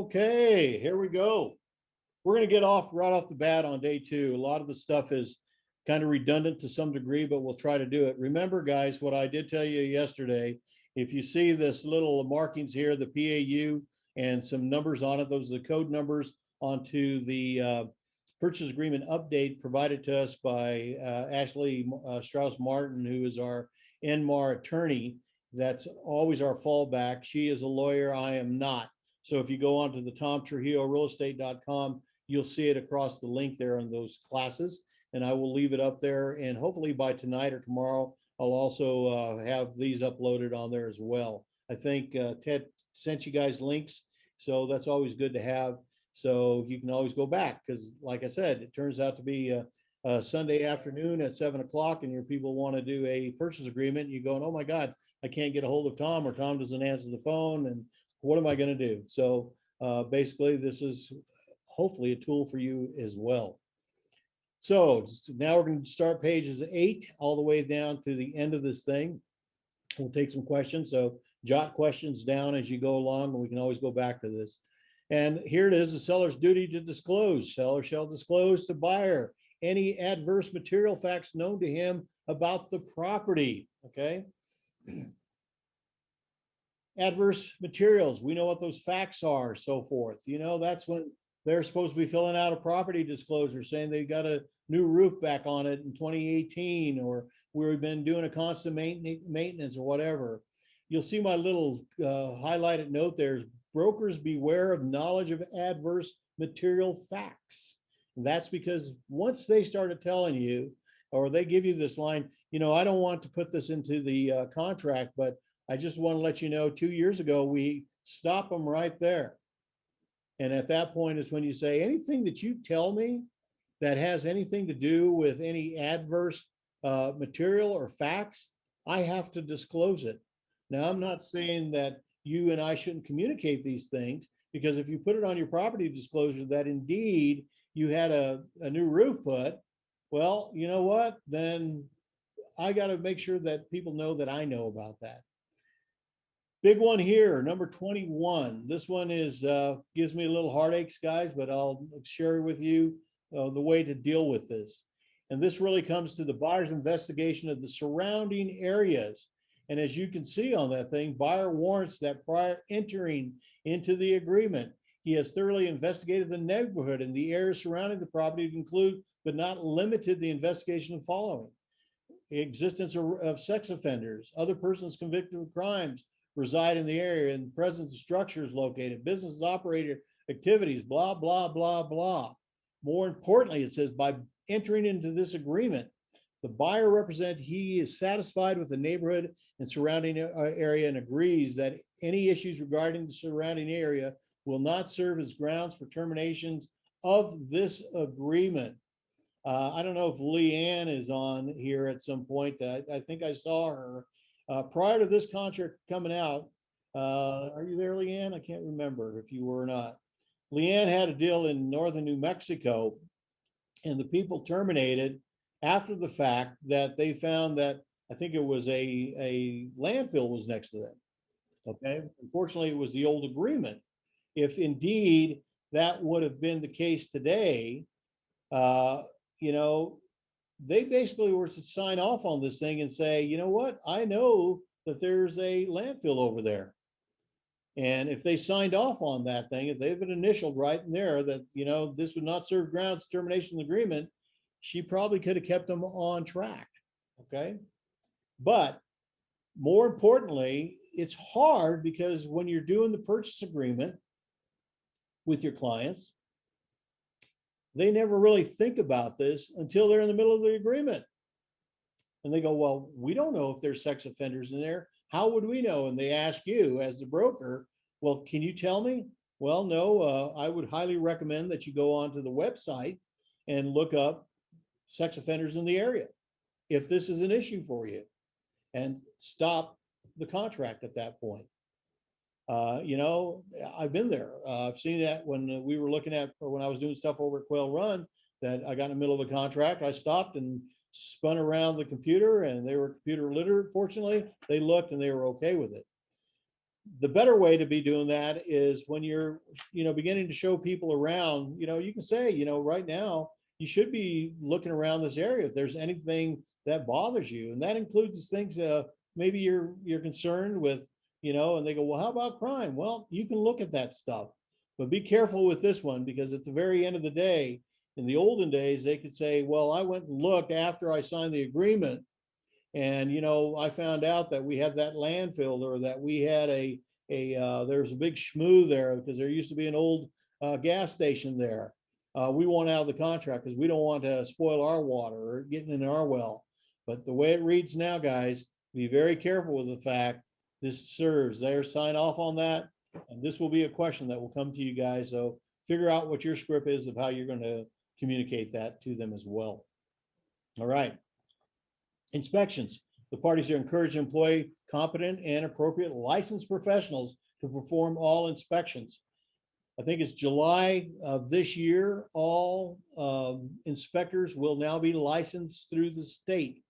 Okay, here we go. We're going to get off right off the bat on day two. A lot of the stuff is kind of redundant to some degree, but we'll try to do it. Remember, guys, what I did tell you yesterday, if you see this little markings here, the PAU and some numbers on it, those are the code numbers onto the purchase agreement update provided to us by Ashley Strauss Martin, who is our NMAR attorney. That's always our fallback. She is a lawyer. I am not. So if you go onto the TomTrujilloRealEstate.com, you'll see it across the link there on those classes. And I will leave it up there. And hopefully by tonight or tomorrow, I'll also have these uploaded on there as well. I think Ted sent you guys links. So that's always good to have. So you can always go back because, like I said, it turns out to be a Sunday afternoon at 7 o'clock and your people want to do a purchase agreement. You go, oh my God, I can't get a hold of Tom, or Tom doesn't answer the phone. And what am I going to do? So basically, this is hopefully a tool for you as well. So now we're going to start pages 8 all the way down to the end of this thing. We'll take some questions. So jot questions down as you go along, and we can always go back to this. And here it is, the seller's duty to disclose. Seller shall disclose to buyer any adverse material facts known to him about the property. Okay. Adverse materials, we know what those facts are, so forth. You know, that's when they're supposed to be filling out a property disclosure saying they got a new roof back on it in 2018, or we've been doing a constant maintenance or whatever. You'll see my little highlighted note there is brokers beware of knowledge of adverse material facts. And that's because once they started telling you, or they give you this line, you know, I don't want to put this into the contract, but I just want to let you know 2 years ago, we stop them right there. And at that point is when you say anything that you tell me that has anything to do with any adverse material or facts, I have to disclose it. Now, I'm not saying that you and I shouldn't communicate these things, because if you put it on your property disclosure that indeed you had a new roof put, well, you know what? Then I got to make sure that people know that I know about that. Big one here, number 21. This one is gives me a little heartaches, guys, but I'll share with you the way to deal with this. And this really comes to the buyer's investigation of the surrounding areas. And as you can see on that thing, buyer warrants that prior entering into the agreement, he has thoroughly investigated the neighborhood and the areas surrounding the property to include, but not limited, the investigation of following: existence of sex offenders, other persons convicted of crimes reside in the area, and presence of structures located, businesses operated, activities, blah, blah, blah, blah. More importantly, it says by entering into this agreement, the buyer represents he is satisfied with the neighborhood and surrounding area and agrees that any issues regarding the surrounding area will not serve as grounds for terminations of this agreement. I don't know if Leanne is on here at some point. I think I saw her prior to this contract coming out. Are you there, Leanne? I can't remember if you were or not. Leanne had a deal in northern New Mexico, and the people terminated after the fact that they found that, I think it was a landfill was next to them. Okay. Unfortunately, it was the old agreement. If indeed that would have been the case today, you know, they basically were to sign off on this thing and say, you know what, I know that there's a landfill over there. And if they signed off on that thing, if they've been initialed right in there that, you know, this would not serve grounds termination of the agreement, she probably could have kept them on track. Okay. But more importantly, it's hard because when you're doing the purchase agreement with your clients, they never really think about this until they're in the middle of the agreement. And they go, well, we don't know if there's sex offenders in there. How would we know? And they ask you as the broker, well, can you tell me? Well, no, I would highly recommend that you go onto the website and look up sex offenders in the area if this is an issue for you, and stop the contract at that point. You know, I've been there. I've seen that when we were looking at, or when I was doing stuff over at Quail Run, that I got in the middle of a contract. I stopped and spun around the computer, and they were computer literate. Fortunately, they looked and they were okay with it. The better way to be doing that is when you're, beginning to show people around, you can say, right now, you should be looking around this area if there's anything that bothers you. And that includes things, maybe you're concerned with, and they go, well, how about crime? Well, you can look at that stuff, but be careful with this one, because at the very end of the day, in the olden days, they could say, well, I went and looked after I signed the agreement, and I found out that we had that landfill, or that we had there's a big schmoo there because there used to be an old gas station there. We want out of the contract because we don't want to spoil our water or getting in our well. But the way it reads now, guys, be very careful with the fact this serves their sign off on that. And this will be a question that will come to you guys. So figure out what your script is of how you're going to communicate that to them as well. All right. Inspections. The parties are encouraged to employ competent and appropriate licensed professionals to perform all inspections. I think it's July of this year, all inspectors will now be licensed through the state.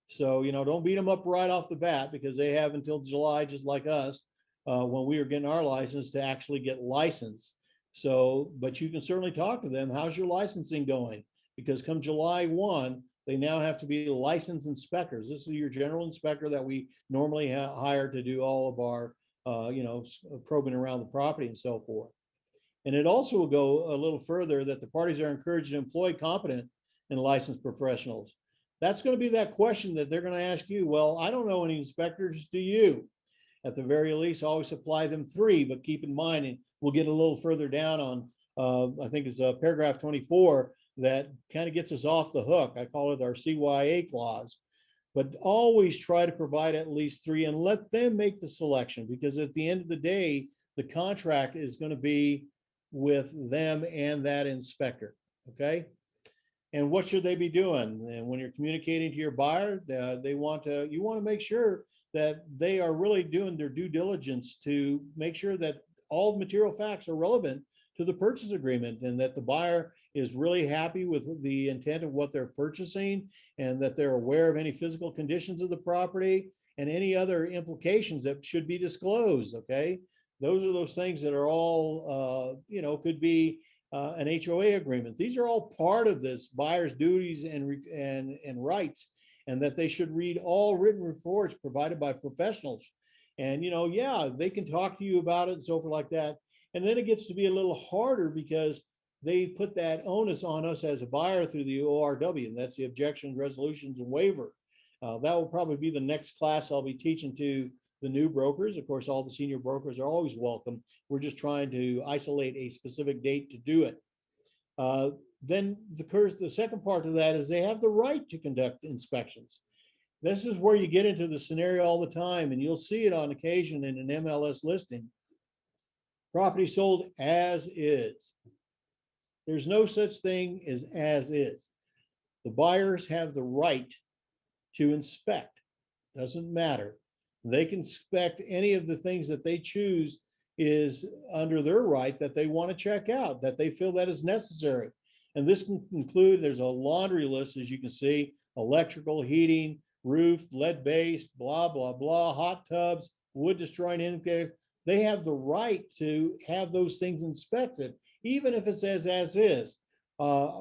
So, don't beat them up right off the bat, because they have until July, just like us, when we were getting our license, to actually get licensed. So, but you can certainly talk to them. How's your licensing going? Because come July 1, they now have to be licensed inspectors. This is your general inspector that we normally hire to do all of our, probing around the property and so forth. And it also will go a little further that the parties are encouraged to employ competent and licensed professionals. That's going to be that question that they're going to ask you. Well, I don't know any inspectors, do you? At the very least, always supply them 3, but keep in mind, and we'll get a little further down on, I think it's paragraph 24, that kind of gets us off the hook. I call it our CYA clause. But always try to provide at least 3 and let them make the selection, because at the end of the day, the contract is going to be with them and that inspector. Okay. And what should they be doing? And when you're communicating to your buyer, you want to make sure that they are really doing their due diligence to make sure that all material facts are relevant to the purchase agreement, and that the buyer is really happy with the intent of what they're purchasing, and that they're aware of any physical conditions of the property and any other implications that should be disclosed. Okay. Those are those things that are all, could be an HOA agreement. These are all part of this buyer's duties and rights, and that they should read all written reports provided by professionals. And, they can talk to you about it and so forth like that. And then it gets to be a little harder, because they put that onus on us as a buyer through the ORW, and that's the objections, resolutions, and waiver. That will probably be the next class I'll be teaching to the new brokers. Of course, all the senior brokers are always welcome. We're just trying to isolate a specific date to do it. Then the second part of that is they have the right to conduct inspections. This is where you get into the scenario all the time, and you'll see it on occasion in an MLS listing. Property sold as is. There's no such thing as is. The buyers have the right to inspect. Doesn't matter. They can inspect any of the things that they choose is under their right, that they want to check out, that they feel that is necessary. And this can include, there's a laundry list, as you can see: electrical, heating, roof, lead-based, blah, blah, blah, hot tubs, wood destroying indicators. They have the right to have those things inspected, even if it says as is.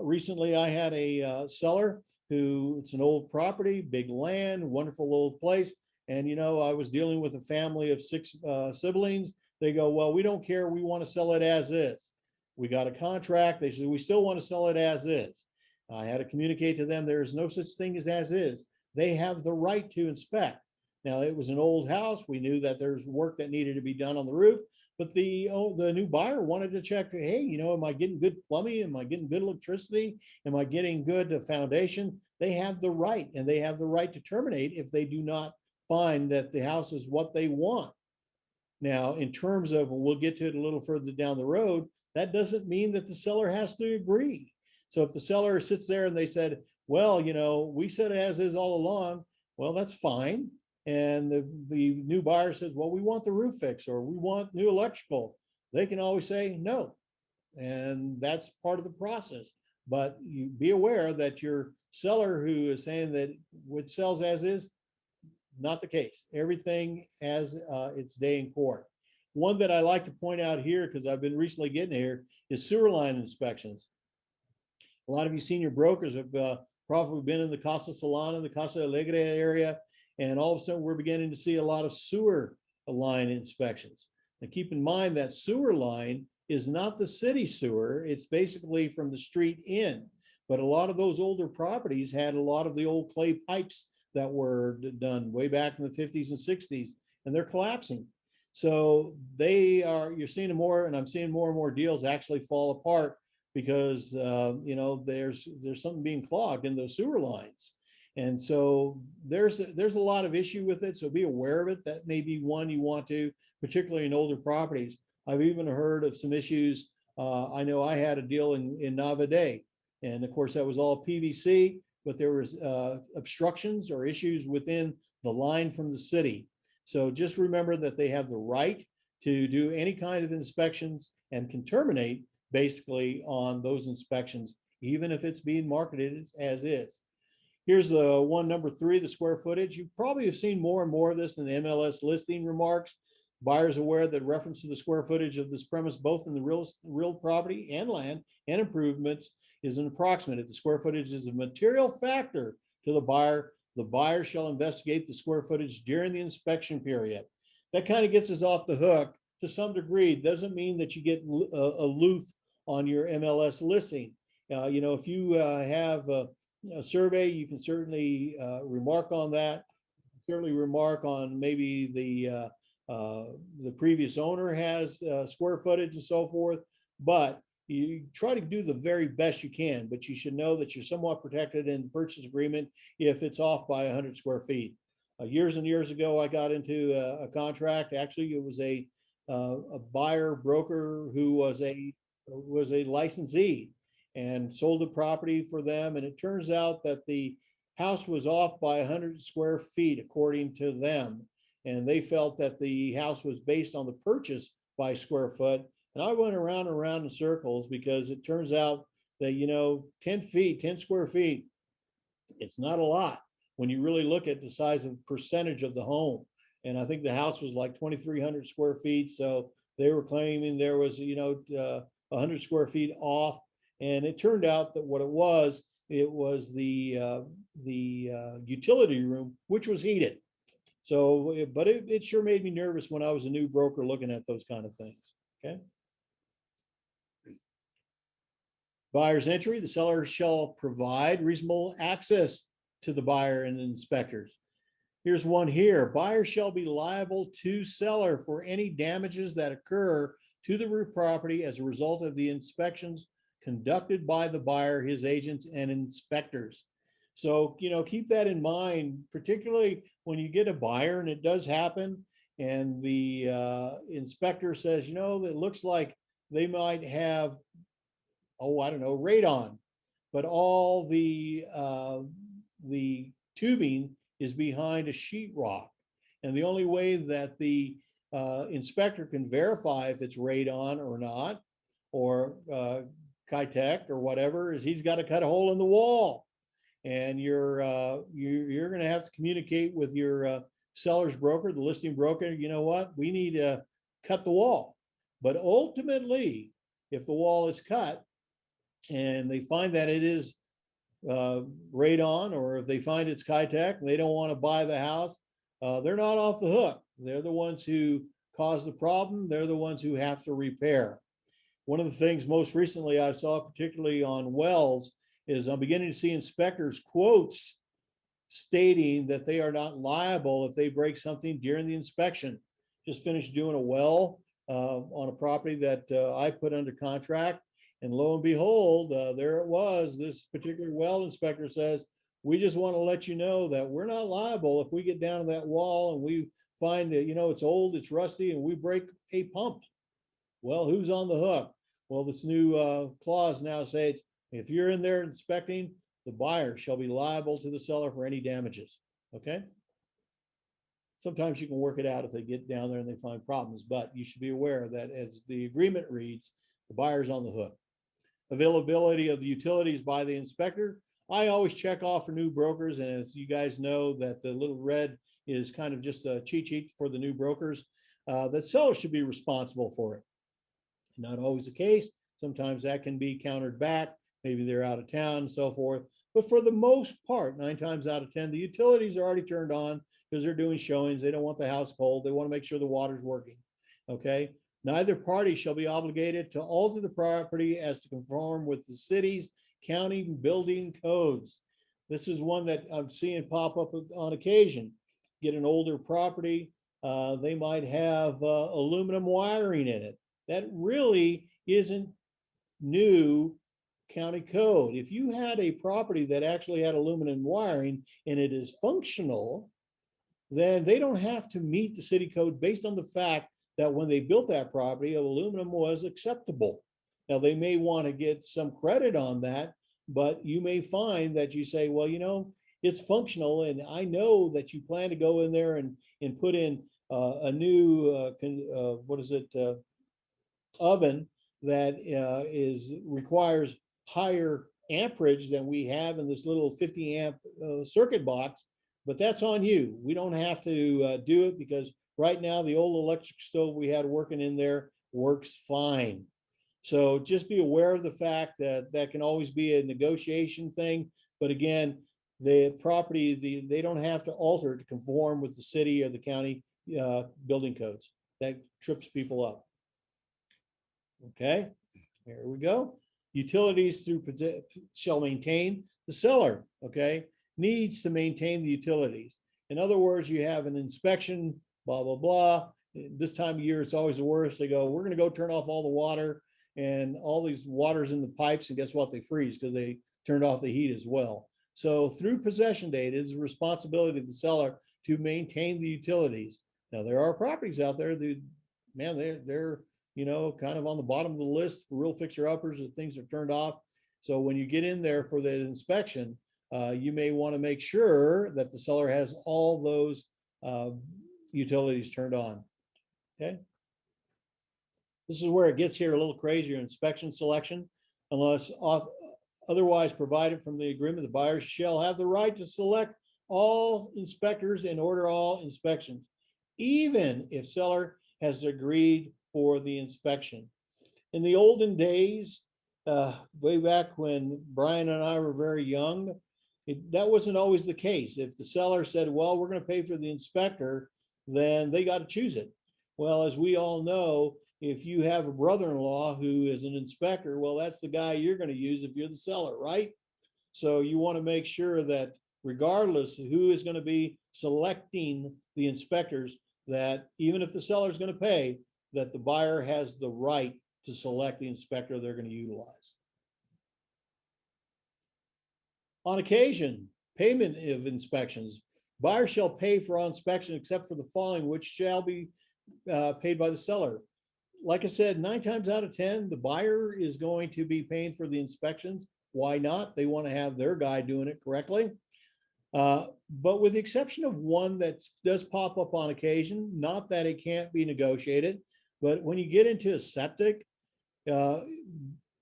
Recently, I had a seller who, it's an old property, big land, wonderful old place. And, I was dealing with a family of 6 siblings. They go, well, we don't care. We want to sell it as is. We got a contract. They said, we still want to sell it as is. I had to communicate to them, there is no such thing as is. They have the right to inspect. Now, it was an old house. We knew that there's work that needed to be done on the roof, but the new buyer wanted to check, hey, am I getting good plumbing? Am I getting good electricity? Am I getting good foundation? They have the right, and they have the right to terminate if they do not find that the house is what they want. Now, in terms of, and we'll get to it a little further down the road, that doesn't mean that the seller has to agree. So if the seller sits there and they said, well, we said as is all along, well, that's fine. And the new buyer says, well, we want the roof fix, or we want new electrical. They can always say no. And that's part of the process. But you be aware that your seller who is saying that what sells as is, not the case. Everything has its day in court. One that I like to point out here, because I've been recently getting here, is sewer line inspections. A lot of you senior brokers have probably been in the Casa Solana, the Casa Alegre area, and all of a sudden we're beginning to see a lot of sewer line inspections. Now keep in mind that sewer line is not the city sewer, it's basically from the street in. But a lot of those older properties had a lot of the old clay pipes that were done way back in the 50s and 60s, and they're collapsing. So you're seeing more, and I'm seeing more and more deals actually fall apart because there's something being clogged in those sewer lines. And so there's a lot of issue with it. So be aware of it. That may be one you want to, particularly in older properties. I've even heard of some issues. I know I had a deal in Navade, and of course that was all PVC, but there was obstructions or issues within the line from the city. So just remember that they have the right to do any kind of inspections and can terminate basically on those inspections, even if it's being marketed as is. Here's one, number 3, the square footage. You probably have seen more and more of this in the MLS listing remarks. Buyers aware that reference to the square footage of this premise, both in the real property and land and improvements, is an approximate. If the square footage is a material factor to the buyer shall investigate the square footage during the inspection period. That kind of gets us off the hook to some degree. It doesn't mean that you get aloof on your MLS listing. If you have a survey, you can certainly remark on that. Certainly remark on maybe the previous owner has square footage and so forth, but you try to do the very best you can, but you should know that you're somewhat protected in the purchase agreement if it's off by 100 square feet. Years and years ago, I got into a contract. Actually, it was a buyer broker who was a licensee and sold the property for them. And it turns out that the house was off by 100 square feet, according to them. And they felt that the house was based on the purchase by square foot. And I went around and around in circles because it turns out that, 10 square feet, it's not a lot when you really look at the size of percentage of the home. And I think the house was like 2,300 square feet. So they were claiming there was, 100 square feet off. And it turned out that what it was the utility room, which was heated. So, but it sure made me nervous when I was a new broker looking at those kind of things. Okay. Buyer's entry, the seller shall provide reasonable access to the buyer and the inspectors. Here's one here. Buyer shall be liable to seller for any damages that occur to the property as a result of the inspections conducted by the buyer, his agents, and inspectors. So, keep that in mind, particularly when you get a buyer, and it does happen, and the inspector says, it looks like they might have, radon, but all the tubing is behind a sheetrock. And the only way that the inspector can verify if it's radon or not, or Kitech or whatever, is he's got to cut a hole in the wall. And you're going to have to communicate with your seller's broker, the listing broker. You know what? We need to cut the wall. But ultimately, if the wall is cut and they find that it is radon, or if they find it's Kitech and they don't want to buy the house, they're not off the hook. They're the ones who caused the problem. They're the ones who have to repair. One of the things most recently I saw, particularly on wells, is I'm beginning to see inspectors quotes stating that they are not liable if they break something during the inspection. Just finished doing a well on a property that I put under contract, and lo and behold, there it was. This particular well inspector says, we just want to let you know that we're not liable if we get down to that wall and we find that, it's old, it's rusty, and we break a pump. Well, who's on the hook? Well, this new clause now says, if you're in there inspecting, the buyer shall be liable to the seller for any damages. Okay. Sometimes you can work it out if they get down there and they find problems, but you should be aware that as the agreement reads, the buyer's on the hook. Availability of the utilities by the inspector. I always check off for new brokers, and as you guys know, that the little red is kind of just a cheat sheet for the new brokers. that seller should be responsible for it. Not always the case. Sometimes that can be countered back. Maybe they're out of town and so forth. But for the most part, 9 times out of 10, the utilities are already turned on because they're doing showings. They don't want the house cold. They want to make sure the water's working. Okay. Neither party shall be obligated to alter the property as to conform with the city's county building codes. This is one that I'm seeing pop up on occasion. Get an older property. They might have aluminum wiring in it. That really isn't new county code. If you had a property that actually had aluminum wiring and it is functional, then they don't have to meet the city code based on the fact that when they built that property, aluminum was acceptable. Now, they may want to get some credit on that, but you may find that you say, well, you know, it's functional, and I know that you plan to go in there and put in a new, oven that requires higher amperage than we have in this little 50 amp circuit box, but that's on you. We don't have to do it because right now the old electric stove we had working in there works fine. So just be aware of the fact that that can always be a negotiation thing. But again, the property, they don't have to alter to conform with the city or the county building codes. That trips people up. Okay, here we go. Utilities shall maintain. The seller, okay, needs to maintain the utilities. In other words, you have an inspection, blah, blah, blah. This time of year, it's always the worst. They go, we're going to go turn off all the water, and all these water's in the pipes, and guess what? They freeze because they turned off the heat as well. So through possession date, it's the responsibility of the seller to maintain the utilities. Now, there are properties out there that, man, they're you know, kind of on the bottom of the list for real fixer-uppers that things are turned off. So when you get in there for the inspection, you may want to make sure that the seller has all those utilities turned on. Okay. This is where it gets here a little crazier. Inspection selection, unless otherwise provided from the agreement, the buyer shall have the right to select all inspectors and order all inspections, even if seller has agreed for the inspection. In the olden days, way back when Brian and I were very young, that wasn't always the case. If the seller said, well, we're going to pay for the inspector, then they got to choose it. Well, as we all know, if you have a brother-in-law who is an inspector, well, that's the guy you're going to use if you're the seller, right? So you want to make sure that regardless of who is going to be selecting the inspectors, that even if the seller is going to pay, that the buyer has the right to select the inspector they're going to utilize. On occasion, payment of inspections. Buyer shall pay for all inspection except for the following, which shall be paid by the seller. Like I said, 9 times out of 10, the buyer is going to be paying for the inspections. Why not? They want to have their guy doing it correctly. But with the exception of one that does pop up on occasion, not that it can't be negotiated, but when you get into a septic,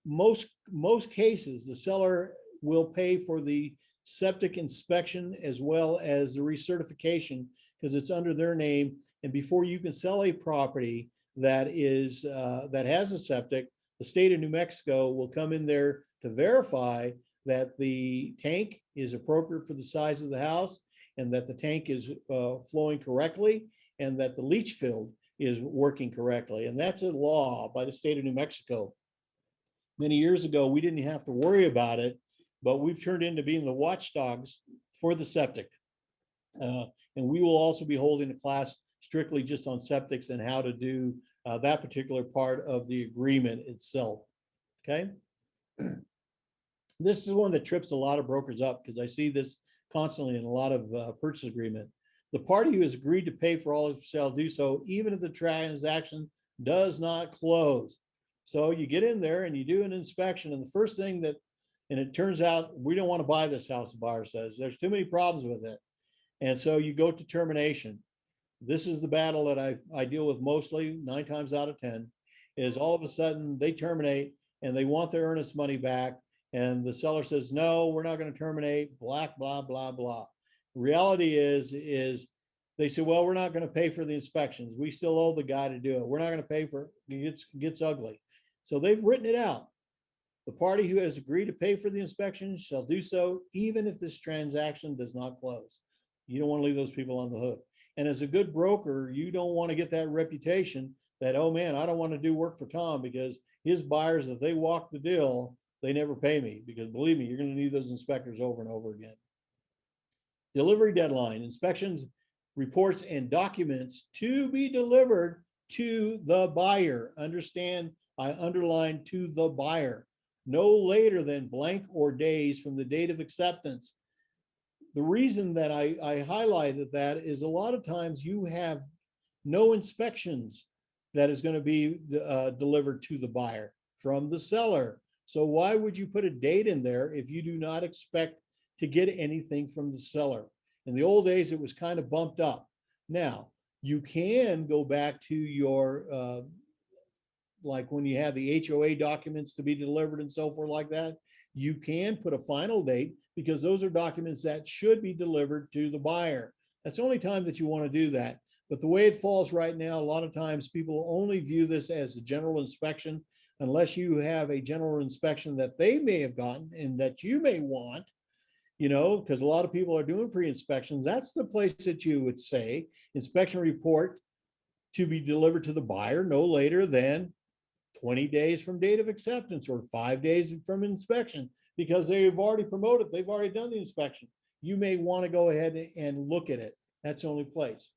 most cases, the seller will pay for the septic inspection as well as the recertification because it's under their name. And before you can sell a property that has a septic, the state of New Mexico will come in there to verify that the tank is appropriate for the size of the house and that the tank is flowing correctly and that the leach field is working correctly. And that's a law by the state of New Mexico. Many years ago, we didn't have to worry about it, but we've turned into being the watchdogs for the septic. And we will also be holding a class strictly just on septics and how to do that particular part of the agreement itself. Okay. This is one that trips a lot of brokers up because I see this constantly in a lot of purchase agreement. The party who has agreed to pay for all shall do so, even if the transaction does not close. So you get in there and you do an inspection, and the first thing and it turns out we don't want to buy this house, the buyer says. There's too many problems with it. And so you go to termination. This is the battle that I deal with mostly 9 times out of 10, is all of a sudden they terminate and they want their earnest money back. And the seller says, no, we're not going to terminate, blah, blah, blah, blah. Reality is they say, well, we're not going to pay for the inspections. We still owe the guy to do it. We're not going to pay for it. It gets ugly. So they've written it out. The party who has agreed to pay for the inspection shall do so even if this transaction does not close. You don't want to leave those people on the hook. And as a good broker, you don't want to get that reputation that, oh man, I don't want to do work for Tom because his buyers, if they walk the deal, they never pay me. Because believe me, you're going to need those inspectors over and over again. Delivery deadline, inspections, reports, and documents to be delivered to the buyer. Understand, I underline to the buyer. No later than blank or days from the date of acceptance. The reason that I highlighted that is a lot of times you have no inspections that is going to be delivered to the buyer from the seller. So why would you put a date in there if you do not expect to get anything from the seller? In the old days, it was kind of bumped up. Now, you can go back to your, like when you have the HOA documents to be delivered and so forth like that, you can put a final date because those are documents that should be delivered to the buyer. That's the only time that you want to do that. But the way it falls right now, a lot of times people only view this as a general inspection unless you have a general inspection that they may have gotten and that you may want, because a lot of people are doing pre-inspections. That's the place that you would say inspection report to be delivered to the buyer no later than 20 days from date of acceptance or 5 days from inspection, because they've already promoted, they've already done the inspection. You may want to go ahead and look at it. That's the only place.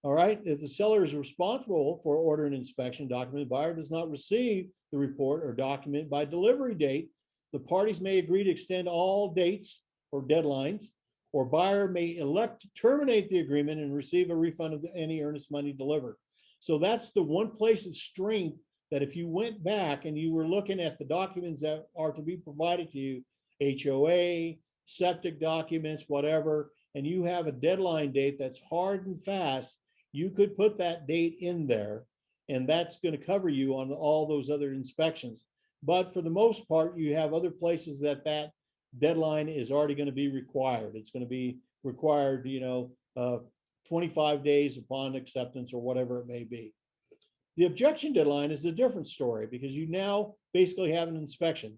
All right. If the seller is responsible for ordering an inspection document, the buyer does not receive the report or document by delivery date, the parties may agree to extend all dates or deadlines, or buyer may elect to terminate the agreement and receive a refund of any earnest money delivered. So that's the one place of strength that if you went back and you were looking at the documents that are to be provided to you, HOA, septic documents, whatever, and you have a deadline date that's hard and fast, you could put that date in there, and that's going to cover you on all those other inspections. But for the most part, you have other places that deadline is already going to be required. It's going to be required, 25 days upon acceptance or whatever it may be. The objection deadline is a different story because you now basically have an inspection.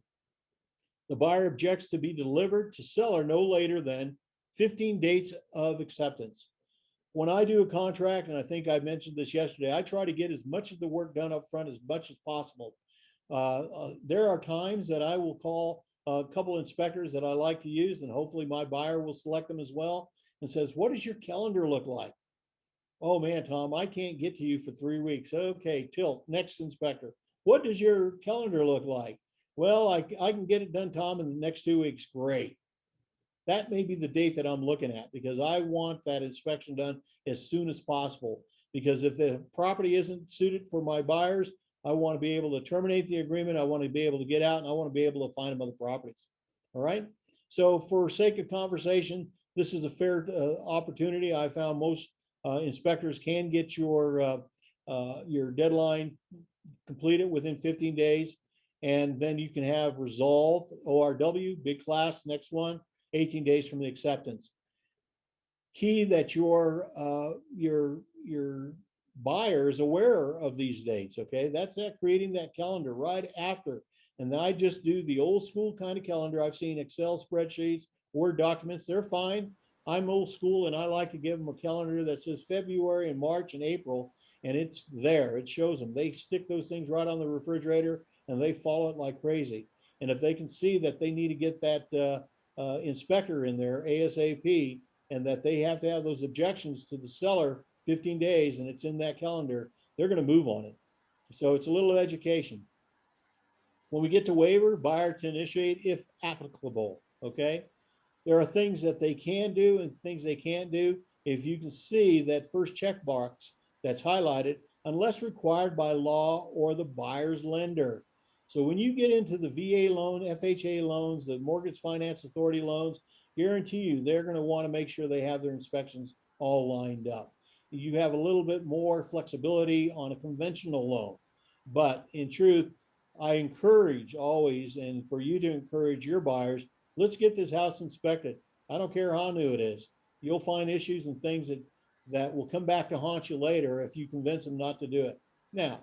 The buyer objects to be delivered to seller no later than 15 dates of acceptance. When I do a contract, and I think I mentioned this yesterday, I try to get as much of the work done up front as much as possible. There are times that I will call a couple inspectors that I like to use, and hopefully my buyer will select them as well, and says, what does your calendar look like? Oh man, Tom, I can't get to you for 3 weeks. Okay, tilt, next inspector. What does your calendar look like? Well, I can get it done, Tom, in the next 2 weeks. Great. That may be the date that I'm looking at because I want that inspection done as soon as possible. Because if the property isn't suited for my buyers, I want to be able to terminate the agreement. I want to be able to get out, and I want to be able to find them other properties. All right. So for sake of conversation, this is a fair opportunity. I found most inspectors can get your deadline completed within 15 days. And then you can have resolve, ORW, big class, next one, 18 days from the acceptance. Key that your buyer is aware of these dates, okay? That's creating that calendar right after. And then I just do the old school kind of calendar. I've seen Excel spreadsheets, Word documents, they're fine. I'm old school and I like to give them a calendar that says February and March and April, and it's there, it shows them. They stick those things right on the refrigerator and they follow it like crazy. And if they can see that they need to get that inspector in there ASAP, and that they have to have those objections to the seller 15 days and it's in that calendar, they're going to move on it. So it's a little education. When we get to waiver, buyer to initiate if applicable, okay? There are things that they can do and things they can't do. If you can see that first checkbox that's highlighted, unless required by law or the buyer's lender. So when you get into the VA loan, FHA loans, the Mortgage Finance Authority loans, guarantee you they're going to want to make sure they have their inspections all lined up. You have a little bit more flexibility on a conventional loan, but in truth, I encourage always, and for you to encourage your buyers, let's get this house inspected. I don't care how new it is. You'll find issues and things that that will come back to haunt you later if you convince them not to do it. Now,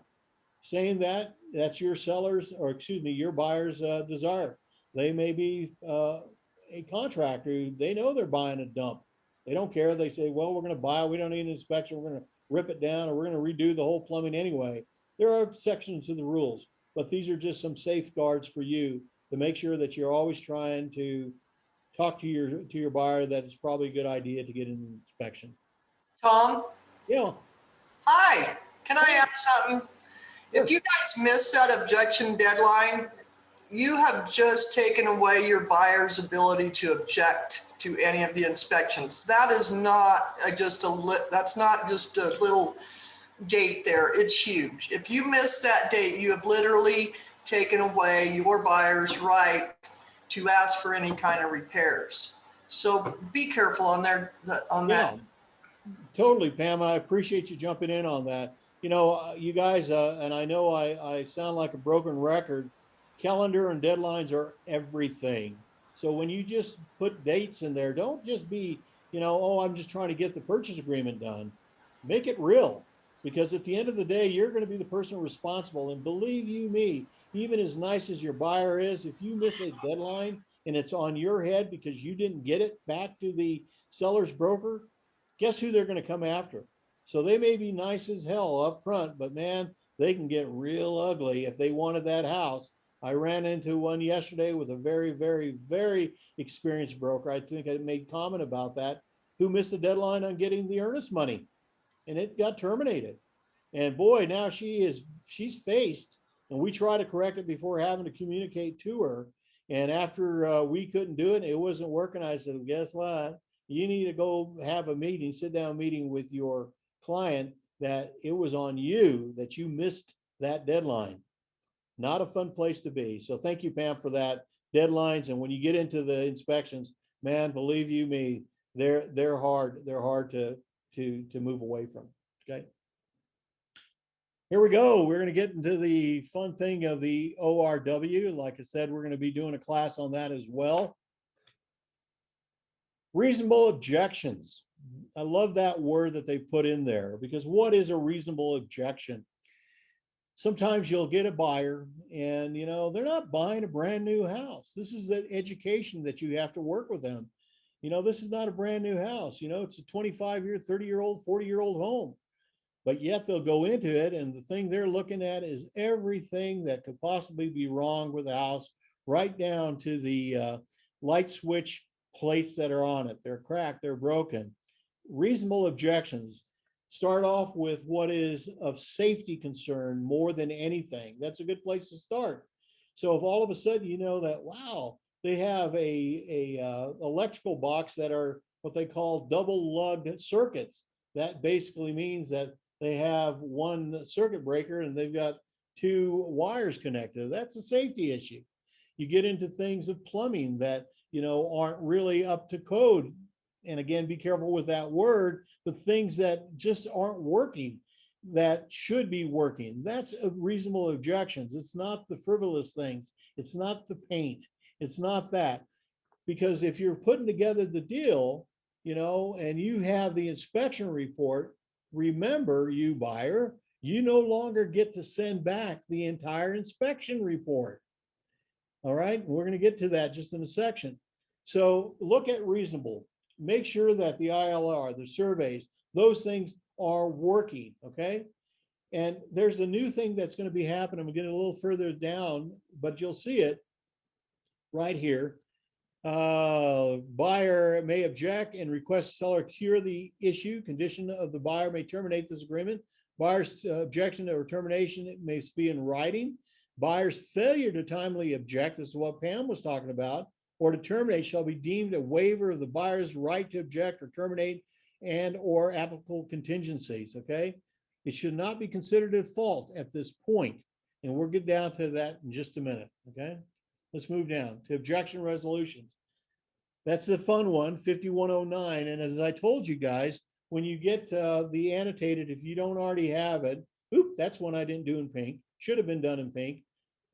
saying that, that's your seller's, or excuse me, your buyer's desire. They may be a contractor. They know they're buying a dump. They don't care. They say, well, we're going to buy it. We don't need an inspection. We're going to rip it down, or we're going to redo the whole plumbing anyway. There are sections to the rules, but these are just some safeguards for you to make sure that you're always trying to talk to your buyer that it's probably a good idea to get an inspection. Tom? Yeah. Hi, can I add something? Sure. If you guys miss that objection deadline, you have just taken away your buyer's ability to object to any of the inspections. That is not that's not just a little date there. It's huge. If you miss that date, you have literally taken away your buyer's right to ask for any kind of repairs. So be careful on that. Yeah, totally, Pam. I appreciate you jumping in on that. You guys, and I know I sound like a broken record. Calendar and deadlines are everything. So when you just put dates in there, don't just be, oh, I'm just trying to get the purchase agreement done. Make it real, because at the end of the day, you're going to be the person responsible. And believe you me, even as nice as your buyer is, if you miss a deadline and it's on your head because you didn't get it back to the seller's broker, guess who they're going to come after? So they may be nice as hell up front, but man, they can get real ugly if they wanted that house. I ran into one yesterday with a very, very, very experienced broker. I think I made comment about that, who missed the deadline on getting the earnest money, and it got terminated. And boy, now she's faced, and we try to correct it before having to communicate to her. And after we couldn't do it, it wasn't working. I said, well, guess what? You need to go have a meeting, sit down meeting with your client, that it was on you that you missed that deadline. Not a fun place to be. So thank you, Pam, for that. Deadlines, and when you get into the inspections, man, believe you me, they're hard. They're hard to move away from. Okay. Here we go. We're going to get into the fun thing of the ORW. Like I said, we're going to be doing a class on that as well. Reasonable objections. I love that word that they put in there, because what is a reasonable objection? Sometimes you'll get a buyer and, they're not buying a brand new house. This is the education that you have to work with them. This is not a brand new house. It's a 25-year, 30-year-old, 40-year-old home. But yet they'll go into it, and the thing they're looking at is everything that could possibly be wrong with the house, right down to the light switch plates that are on it. They're cracked, they're broken. Reasonable objections start off with what is of safety concern more than anything. That's a good place to start. So if all of a sudden you know that, wow, they have a electrical box that are what they call double lugged circuits, that basically means that they have one circuit breaker and they've got two wires connected. That's a safety issue. You get into things of plumbing that, aren't really up to code. And again, be careful with that word, but things that just aren't working that should be working. That's a reasonable objections. It's not the frivolous things. It's not the paint. It's not that. Because if you're putting together the deal, and you have the inspection report, remember, you buyer, you no longer get to send back the entire inspection report. All right, we're going to get to that just in a section. So look at reasonable. Make sure that the ILR, the surveys, those things are working, okay? And there's a new thing that's going to be happening. We'll get a little further down, but you'll see it right here. Buyer may object and request seller cure the issue. Condition of the buyer may terminate this agreement. Buyer's objection or termination may be in writing. Buyer's failure to timely object, this is what Pam was talking about, or to terminate shall be deemed a waiver of the buyer's right to object or terminate and or applicable contingencies, okay? It should not be considered a fault at this point. And we'll get down to that in just a minute, okay? Let's move down to objection resolutions. That's the fun one, 5109. And as I told you guys, when you get the annotated, if you don't already have it, that's one I didn't do in pink. Should have been done in pink.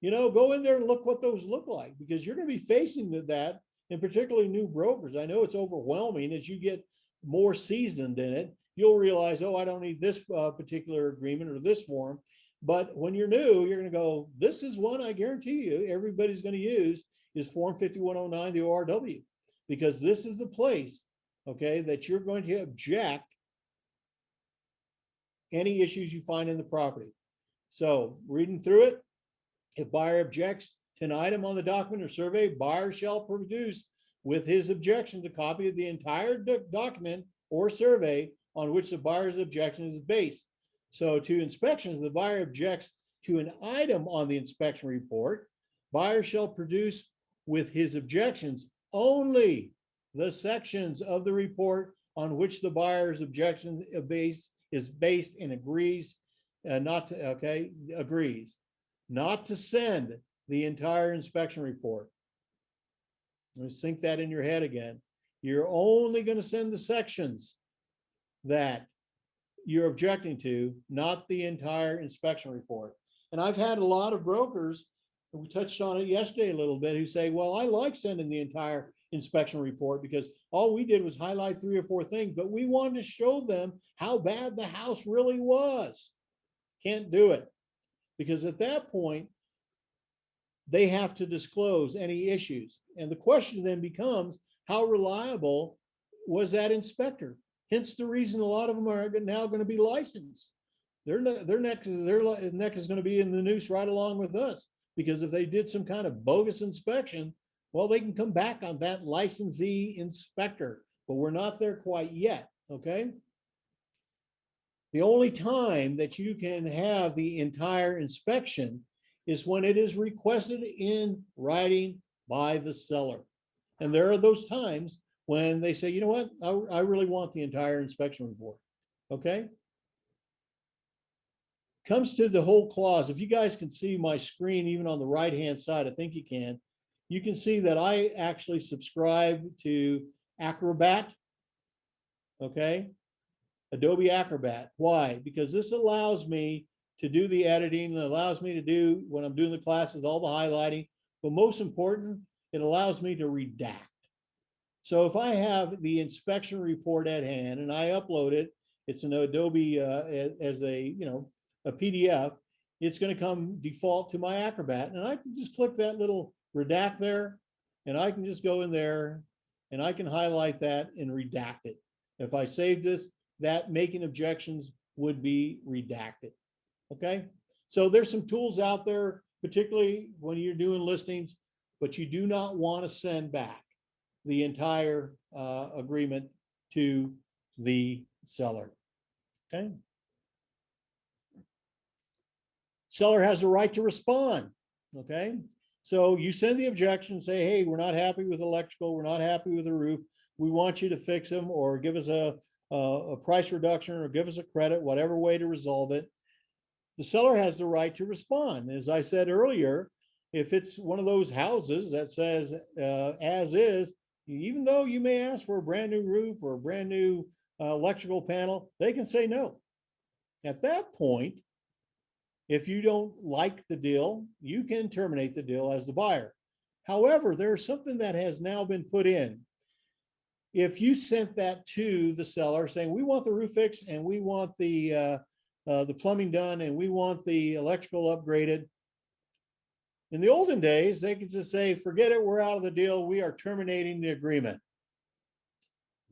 Go in there and look what those look like, because you're going to be facing that, and particularly new brokers. I know it's overwhelming as you get more seasoned in it, you'll realize, oh, I don't need this particular agreement or this form. But when you're new, you're going to go, this is one I guarantee you everybody's going to use is Form 5109, the ORW, because this is the place, okay, that you're going to object any issues you find in the property. So reading through it, if buyer objects to an item on the document or survey, buyer shall produce with his objections a copy of the entire document or survey on which the buyer's objection is based. So to inspections, the buyer objects to an item on the inspection report, buyer shall produce with his objections only the sections of the report on which the buyer's objection is based and agrees agrees not to send the entire inspection report. Let's sink that in your head again. You're only going to send the sections that you're objecting to, not the entire inspection report. And I've had a lot of brokers, and we touched on it yesterday a little bit, who say, well, I like sending the entire inspection report because all we did was highlight 3 or 4 things, but we wanted to show them how bad the house really was. Can't do it, because at that point, they have to disclose any issues. And the question then becomes, how reliable was that inspector? Hence the reason a lot of them are now going to be licensed. Their neck is going to be in the noose right along with us, because if they did some kind of bogus inspection, well, they can come back on that licensee inspector, but we're not there quite yet, okay? The only time that you can have the entire inspection is when it is requested in writing by the seller. And there are those times when they say, you know what, I really want the entire inspection report, okay? Comes to the whole clause. If you guys can see my screen, even on the right-hand side, I think you can see that I actually subscribe to Acrobat, okay? Adobe Acrobat. Why? Because this allows me to do the editing, it allows me to do, when I'm doing the classes, all the highlighting, but most important, it allows me to redact. So if I have the inspection report at hand and I upload it, it's an Adobe as a PDF, it's going to come default to my Acrobat, and I can just click that little redact there, and I can just go in there and I can highlight that and redact it. If I save this, that making objections would be redacted. Okay, so there's some tools out there, particularly when you're doing listings, but you do not want to send back the entire agreement to the seller. Okay. Seller has a right to respond. Okay. So you send the objection, say, hey, we're not happy with electrical, we're not happy with the roof. We want you to fix them or give us a price reduction or give us a credit, whatever way to resolve it. The seller has the right to respond. As I said earlier, if it's one of those houses that says as is, even though you may ask for a brand new roof or a brand new electrical panel, they can say no. At that point, if you don't like the deal, you can terminate the deal as the buyer. However, there's something that has now been put in. If you sent that to the seller saying, we want the roof fixed and we want the plumbing done and we want the electrical upgraded. In the olden days, they could just say, forget it, we're out of the deal, we are terminating the agreement.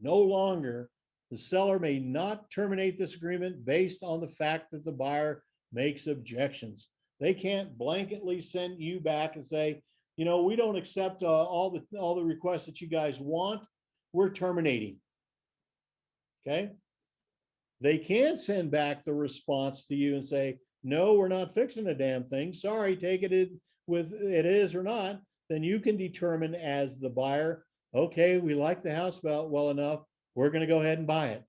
No longer, the seller may not terminate this agreement based on the fact that the buyer makes objections. They can't blanketly send you back and say, you know, we don't accept all the requests that you guys want, we're terminating. Okay. They can send back the response to you and say, no, we're not fixing a damn thing. Sorry, take it with it is or not. Then you can determine as the buyer, okay, we like the house well enough, we're going to go ahead and buy it.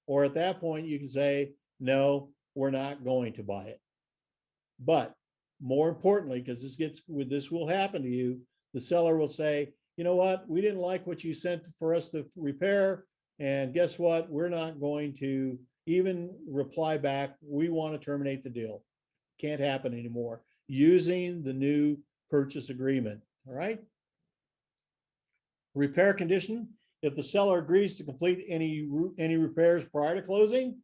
Or at that point, you can say, no, we're not going to buy it. But more importantly, because this will happen to you, the seller will say, you know what, we didn't like what you sent for us to repair. And guess what? We're not going to even reply back. We want to terminate the deal. Can't happen anymore using the new purchase agreement. All right. Repair condition. If the seller agrees to complete any repairs prior to closing,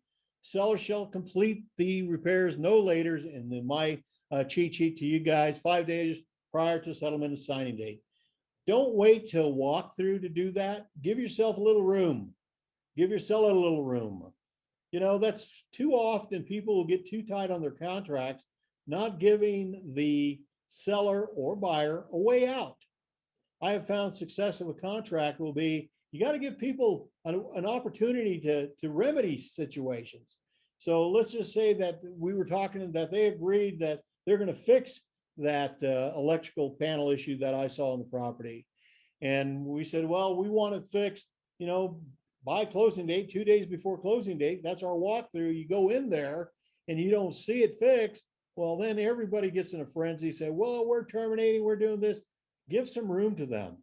seller shall complete the repairs no later, and then my cheat sheet to you guys, 5 days prior to settlement and signing date. Don't wait till walkthrough to do that. Give yourself a little room. Give your seller a little room. You know, that's too often people will get too tight on their contracts, not giving the seller or buyer a way out. I have found success of a contract will be, you got to give people an opportunity to remedy situations. So let's just say that we were talking that they agreed that they're going to fix that electrical panel issue that I saw on the property. And we said, well, we want it fixed, you know, by closing date, 2 days before closing date. That's our walkthrough. You go in there and you don't see it fixed. Well, then everybody gets in a frenzy, say, well, we're terminating, we're doing this. Give some room to them.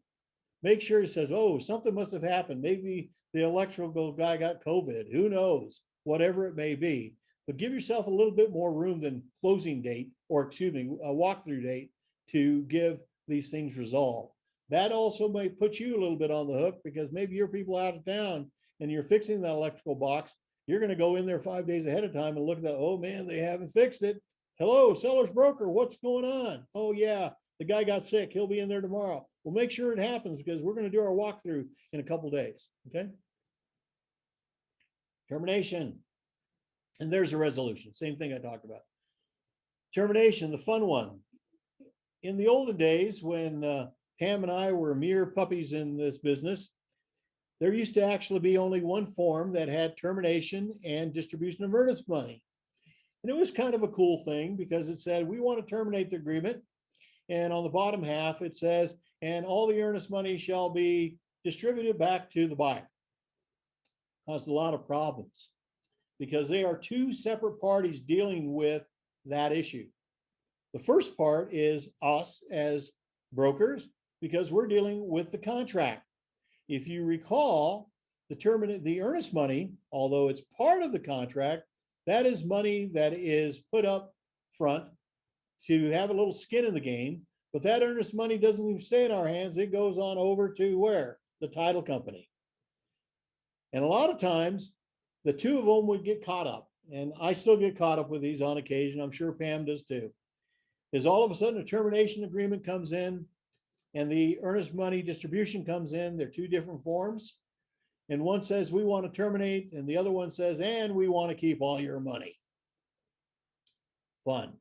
Make sure he says, oh, something must have happened. Maybe the electrical guy got COVID. Who knows? Whatever it may be. But give yourself a little bit more room than closing date, or excuse me, a walkthrough date, to give these things resolved. That also may put you a little bit on the hook, because maybe you're people out of town and you're fixing the electrical box. You're going to go in there 5 days ahead of time and look at that. Oh man, they haven't fixed it. Hello, seller's broker. What's going on? Oh yeah, the guy got sick. He'll be in there tomorrow. We'll make sure it happens, because we're going to do our walkthrough in a couple days. Okay. Termination. And there's a resolution. Same thing I talked about. Termination, the fun one. In the olden days, when Pam and I were mere puppies in this business, there used to actually be only one form that had termination and distribution of earnest money. And it was kind of a cool thing, because it said, we want to terminate the agreement. And on the bottom half, it says, and all the earnest money shall be distributed back to the buyer. Caused a lot of problems, because they are two separate parties dealing with that issue. The first part is us as brokers, because we're dealing with the contract. If you recall, the earnest money, although it's part of the contract, that is money that is put up front to have a little skin in the game. But that earnest money doesn't even stay in our hands. It goes on over to where? The title company. And a lot of times, the two of them would get caught up. And I still get caught up with these on occasion. I'm sure Pam does too. Is all of a sudden a termination agreement comes in and the earnest money distribution comes in. They're two different forms. And one says, we want to terminate. And the other one says, and we want to keep all your money. Fun.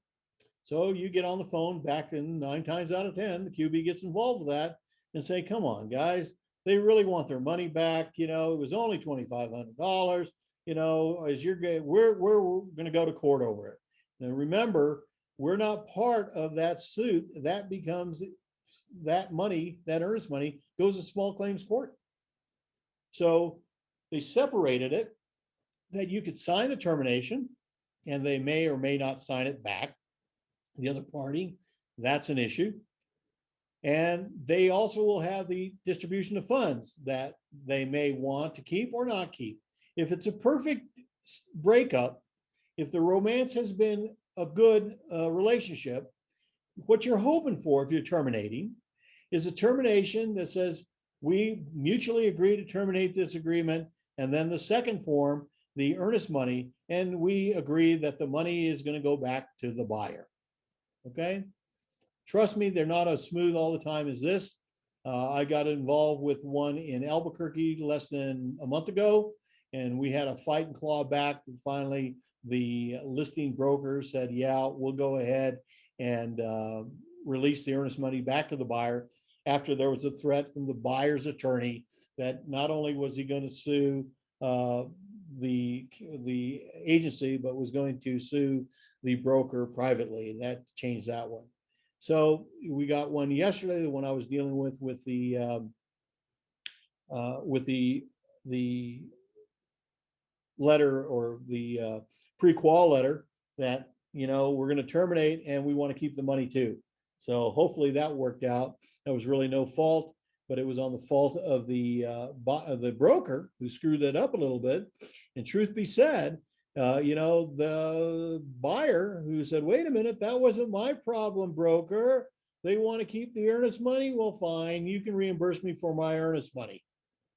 So you get on the phone, back in 9 times out of 10, the QB gets involved with that and say, come on, guys, they really want their money back. You know, it was only $2,500. You know, we're going to go to court over it. Now remember, we're not part of that suit. That becomes, that money, that earnest money, goes to small claims court. So they separated it, that you could sign the termination, and they may or may not sign it back. The other party, that's an issue. And they also will have the distribution of funds that they may want to keep or not keep. If it's a perfect breakup, if the romance has been a good relationship, what you're hoping for if you're terminating is a termination that says, we mutually agree to terminate this agreement. And then the second form, the earnest money, and we agree that the money is going to go back to the buyer. Okay. Trust me, they're not as smooth all the time as this. I got involved with one in Albuquerque less than a month ago, and we had a fight and claw back. And finally, the listing broker said, yeah, we'll go ahead and release the earnest money back to the buyer, after there was a threat from the buyer's attorney that not only was he going to sue the agency, but was going to sue the broker privately, and that changed that one. So we got one yesterday, the one I was dealing with the letter, or the pre-qual letter, that, you know, we're going to terminate and we want to keep the money too. So hopefully that worked out. That was really no fault, but it was on the fault of the broker, who screwed that up a little bit. And truth be said, you know, the buyer who said, wait a minute, that wasn't my problem, broker. They want to keep the earnest money. Well, fine, you can reimburse me for my earnest money.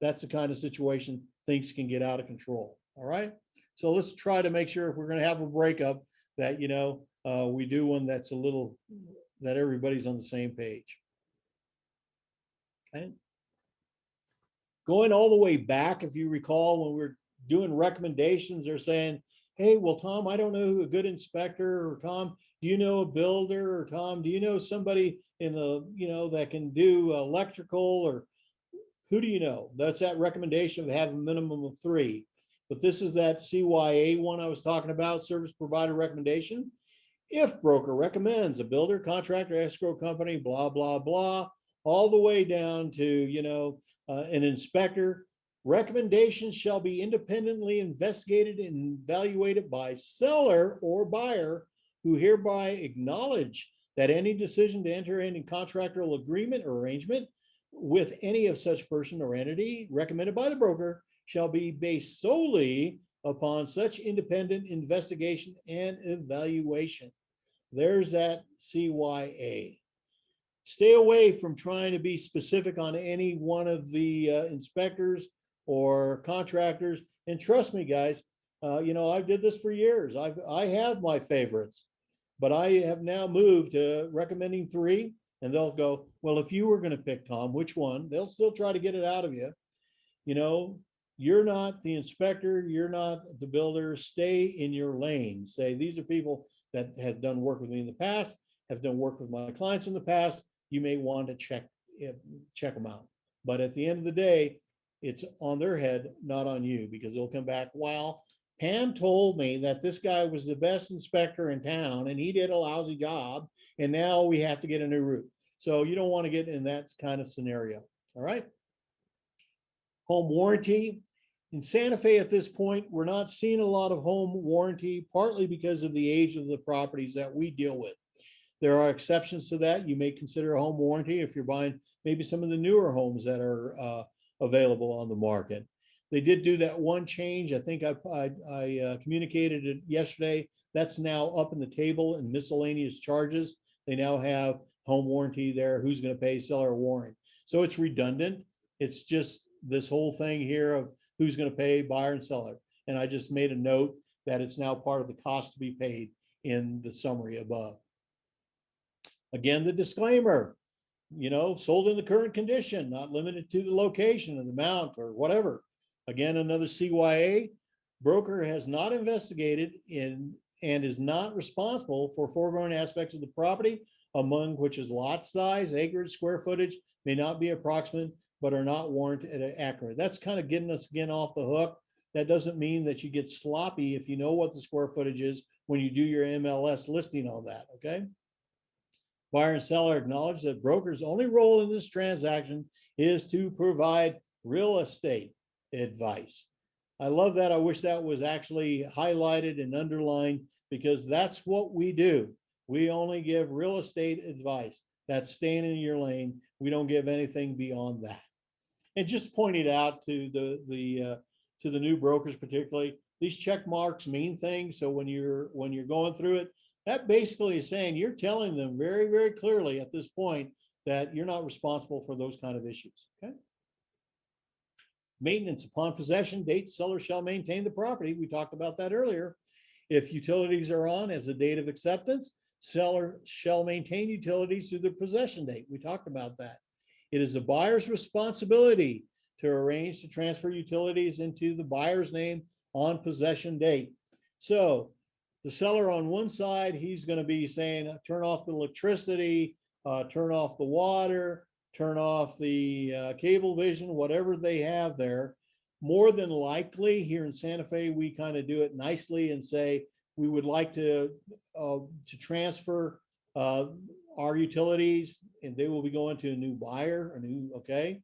that's the kind of situation things can get out of control. All right. So let's try to make sure if we're going to have a breakup that, we do one that's a little, that everybody's on the same page. Okay. Going all the way back, if you recall, when we're doing recommendations, they're saying, hey, well, Tom, I don't know who a good inspector, or Tom, do you know a builder, or Tom, do you know somebody in the, that can do electrical, or who do you know? That's that recommendation of having a minimum of 3. But this is that CYA one I was talking about, service provider recommendation. If broker recommends a builder, contractor, escrow company, blah, blah, blah, all the way down to, an inspector, recommendations shall be independently investigated and evaluated by seller or buyer who hereby acknowledge that any decision to enter any contractual agreement or arrangement with any of such person or entity recommended by the broker shall be based solely upon such independent investigation and evaluation. There's that CYA. Stay away from trying to be specific on any one of the inspectors or contractors. And trust me, guys, I did this for years. I have my favorites, but I have now moved to recommending 3. And they'll go, well, if you were going to pick, Tom, which one? They'll still try to get it out of you. You're not the inspector. You're not the builder. Stay in your lane. Say, these are people that have done work with me in the past, have done work with my clients in the past. You may want to check them out. But at the end of the day, it's on their head, not on you, because they'll come back, well, Pam told me that this guy was the best inspector in town and he did a lousy job, and now we have to get a new roof. So you don't want to get in that kind of scenario. All right. Home warranty. In Santa Fe at this point, we're not seeing a lot of home warranty, partly because of the age of the properties that we deal with. There are exceptions to that. You may consider a home warranty if you're buying maybe some of the newer homes that are available on the market. They did do that one change. I think I communicated it yesterday. That's now up in the table in miscellaneous charges. They now have home warranty there. Who's going to pay seller warranty? So it's redundant. It's just this whole thing here of who's going to pay buyer and seller. And I just made a note that it's now part of the cost to be paid in the summary above. Again, the disclaimer, sold in the current condition, not limited to the location and the amount or whatever. Again, another CYA, broker has not investigated in and is not responsible for foregoing aspects of the property, among which is lot size, acreage, square footage, may not be approximate, but are not warranted accurate. That's kind of getting us again off the hook. That doesn't mean that you get sloppy if you know what the square footage is when you do your MLS listing on that, okay? Buyer and seller acknowledge that broker's only role in this transaction is to provide real estate advice. I love that. I wish that was actually highlighted and underlined, because that's what we do. We only give real estate advice. That's staying in your lane. We don't give anything beyond that. And just point it out to the new brokers, particularly, these check marks mean things. So when you're going through it, that basically is saying you're telling them very, very clearly at this point that you're not responsible for those kind of issues. Okay. Maintenance. Upon possession date, seller shall maintain the property. We talked about that earlier. If utilities are on as the date of acceptance, seller shall maintain utilities through the possession date. We talked about that. It is the buyer's responsibility to arrange to transfer utilities into the buyer's name on possession date. So the seller on one side, he's going to be saying, turn off the electricity, turn off the water, turn off the cable vision, whatever they have there. More than likely here in Santa Fe, we kind of do it nicely and say, we would like to transfer our utilities, and they will be going to a new buyer, okay.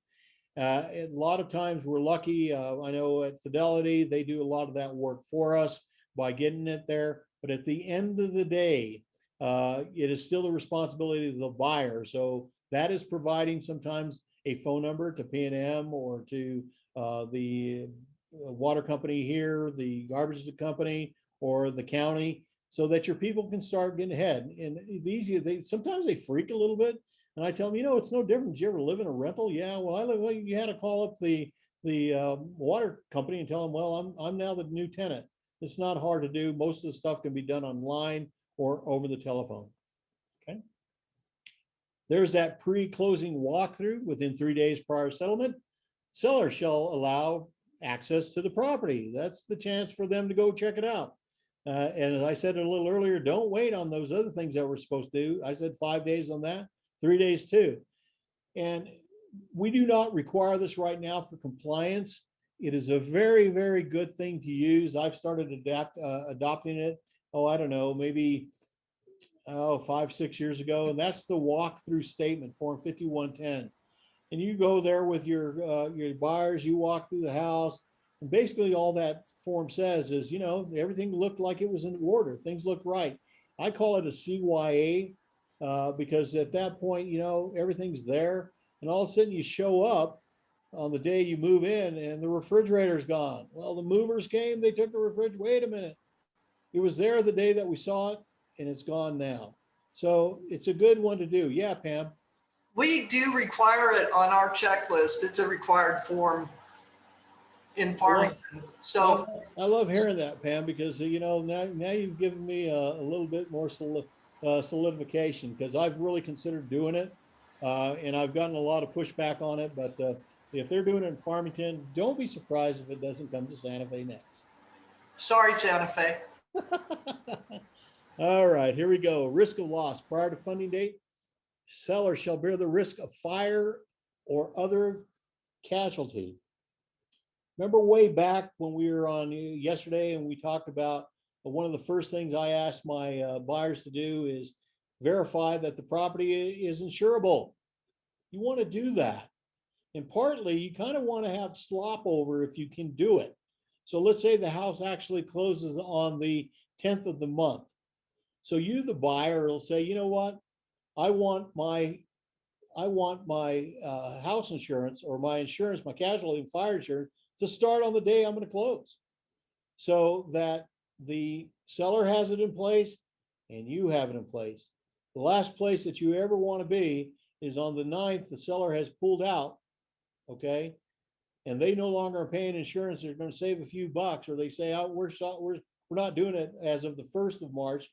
A lot of times we're lucky. I know at Fidelity, they do a lot of that work for us by getting it there. But at the end of the day, it is still the responsibility of the buyer. So that is providing sometimes a phone number to P&M or to the water company here, the garbage company, or the county, so that your people can start getting ahead. And sometimes they freak a little bit. And I tell them, it's no different. Did you ever live in a rental? Yeah, well, you had to call up the water company and tell them, well, I'm now the new tenant. It's not hard to do. Most of the stuff can be done online or over the telephone. Okay. There's that pre-closing walkthrough within 3 days prior settlement. Seller shall allow access to the property. That's the chance for them to go check it out. And as I said a little earlier, don't wait on those other things that we're supposed to do. I said 5 days on that, 3 days too. And we do not require this right now for compliance. It is a very, very good thing to use. I've started adopting it. Oh, I don't know, maybe 5, 6 years ago. And that's the walkthrough statement, form 5110. And you go there with your buyers, you walk through the house, and basically all that form says is, everything looked like it was in order. Things look right. I call it a CYA because at that point, everything's there. And all of a sudden you show up on the day you move in and the refrigerator's gone. Well, the movers came, they took the refrigerator. Wait a minute. It was there the day that we saw it and it's gone now. So it's a good one to do. Yeah, Pam. We do require it on our checklist. It's a required form in Farmington. So I love hearing that, Pam, because now you've given me a little bit more solidification, because I've really considered doing it, and I've gotten a lot of pushback on it. But if they're doing it in Farmington, don't be surprised if it doesn't come to Santa Fe next. sorry, Santa Fe. All right, here we go. Risk of loss prior to funding date. Seller shall bear the risk of fire or other casualty. Remember way back when we were on yesterday and we talked about one of the first things I asked my buyers to do is verify that the property is insurable. You want to do that. And partly you kind of want to have slop over if you can do it. So let's say the house actually closes on the 10th of the month. So you, the buyer, will say, you know what? I want my house insurance or my insurance, my casualty and fire insurance to start on the day I'm going to close, so that the seller has it in place and you have it in place. The last place that you ever want to be is on the 9th, the seller has pulled out, okay, and they no longer are paying insurance. They're going to save a few bucks, or they say, oh, we're not doing it as of the 1st of March,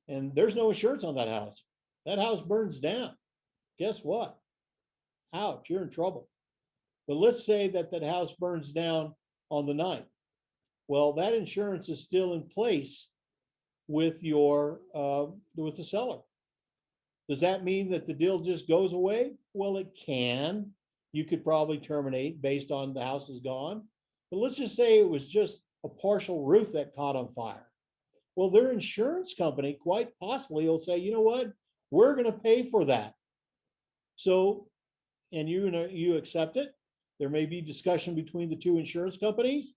and there's no insurance on that house. That house burns down. Guess what? Ouch, you're in trouble. But let's say that that house burns down on the 9th. Well, that insurance is still in place with with the seller. Does that mean that the deal just goes away? Well, it can. You could probably terminate based on the house is gone. But let's just say it was just a partial roof that caught on fire. Well, their insurance company quite possibly will say, you know what? We're going to pay for that. So, and you accept it. There may be discussion between the two insurance companies.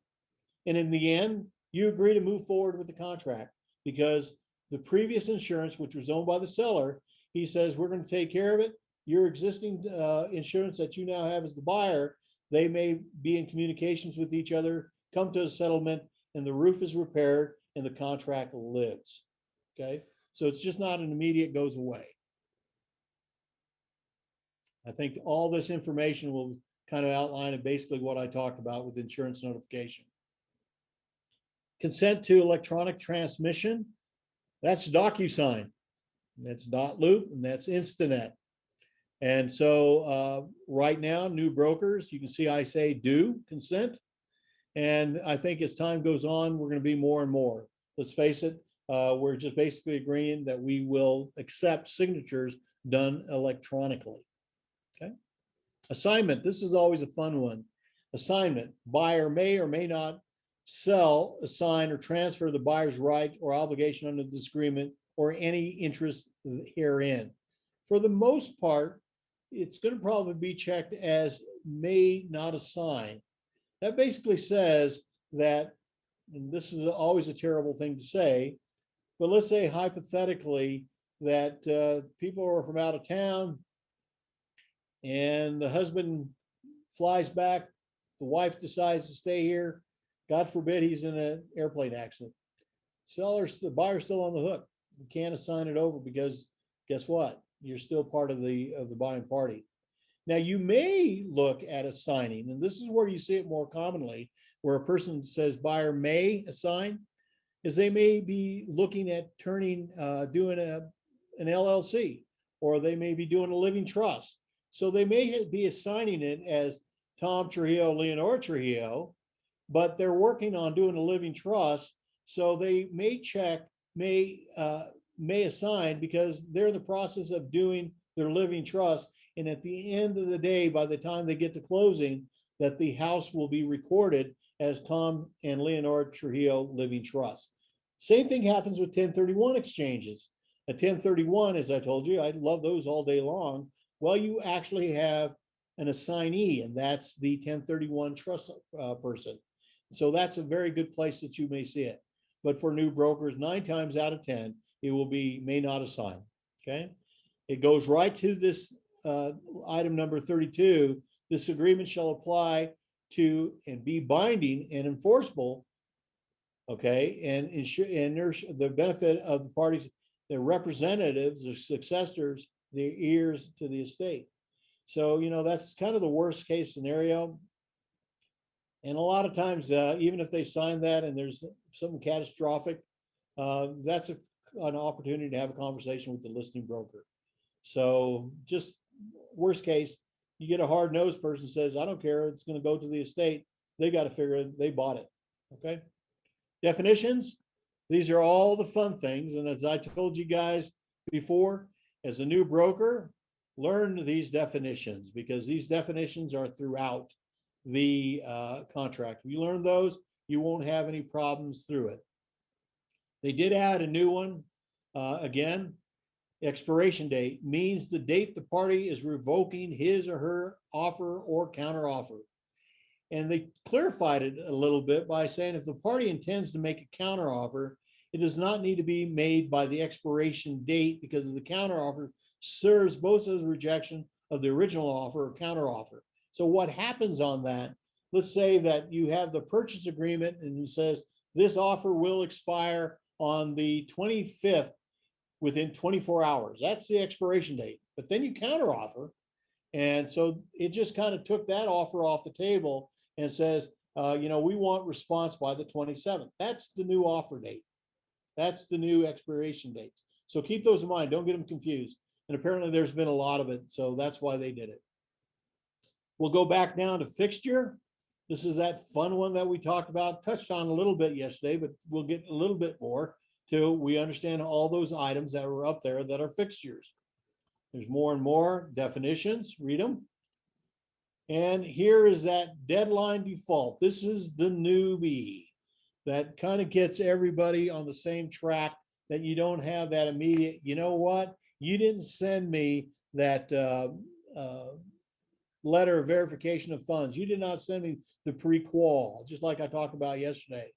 And in the end, you agree to move forward with the contract, because the previous insurance, which was owned by the seller, he says, we're going to take care of it. Your existing insurance that you now have as the buyer, they may be in communications with each other, come to a settlement, and the roof is repaired and the contract lives. Okay. So it's just not an immediate goes away. I think all this information will kind of outline and basically what I talked about with insurance notification. Consent to electronic transmission, that's DocuSign, that's .loop, and that's Instanet. And so right now, new brokers, you can see I say do consent. And I think as time goes on, we're going to be more and more. Let's face it, we're just basically agreeing that we will accept signatures done electronically. Okay. Assignment, this is always a fun one. Assignment, buyer may or may not sell, assign, or transfer the buyer's right or obligation under this agreement or any interest herein. For the most part, it's going to probably be checked as may not assign. That basically says that, and this is always a terrible thing to say, but let's say hypothetically that people are from out of town and the husband flies back, the wife decides to stay here. God forbid he's in an airplane accident. The buyer's still on the hook. You can't assign it over because guess what? You're still part of the buying party. Now, you may look at assigning, and this is where you see it more commonly, where a person says buyer may assign, is they may be looking at doing an LLC, or they may be doing a living trust. So they may be assigning it as Tom Trujillo, Leonora Trujillo, but they're working on doing a living trust. So they may may assign because they're in the process of doing their living trust. And at the end of the day, by the time they get to closing, that the house will be recorded as Tom and Leonora Trujillo Living Trust. Same thing happens with 1031 exchanges. A 1031, as I told you, I love those all day long. Well, you actually have an assignee, and that's the 1031 trust person. So that's a very good place that you may see it. But for new brokers, 9 times out of 10, it will be may not assign. Okay. It goes right to this item number 32. This agreement shall apply to and be binding and enforceable. Okay. And ensure and the benefit of the parties, their representatives, their successors, their heirs to the estate. So, that's kind of the worst case scenario. And a lot of times, even if they sign that and there's something catastrophic, that's an opportunity to have a conversation with the listing broker. So just worst case, you get a hard-nosed person says, I don't care, it's going to go to the estate. They got to figure it, they bought it. Okay. Definitions. These are all the fun things. And as I told you guys before, as a new broker, learn these definitions because these definitions are throughout the contract. If you learn those, you won't have any problems through it. They did add a new one. Again, expiration date means the date the party is revoking his or her offer or counteroffer. And they clarified it a little bit by saying if the party intends to make a counteroffer, it does not need to be made by the expiration date because of the counteroffer serves both as a rejection of the original offer or counteroffer. So what happens on that? Let's say that you have the purchase agreement and it says this offer will expire on the 25th within 24 hours. That's the expiration date. But then you counteroffer. And so it just kind of took that offer off the table and says, we want response by the 27th. That's the new offer date. That's the new expiration date. So keep those in mind. Don't get them confused. And apparently there's been a lot of it. So that's why they did it. We'll go back down to fixture. This is that fun one that we talked about, touched on a little bit yesterday, but we'll get a little bit more till we understand all those items that were up there that are fixtures. There's more and more definitions. Read them. And here is that deadline default. This is the newbie that kind of gets everybody on the same track, that you don't have that immediate, you know what? You didn't send me that letter of verification of funds. You did not send me the pre-qual, just like I talked about yesterday.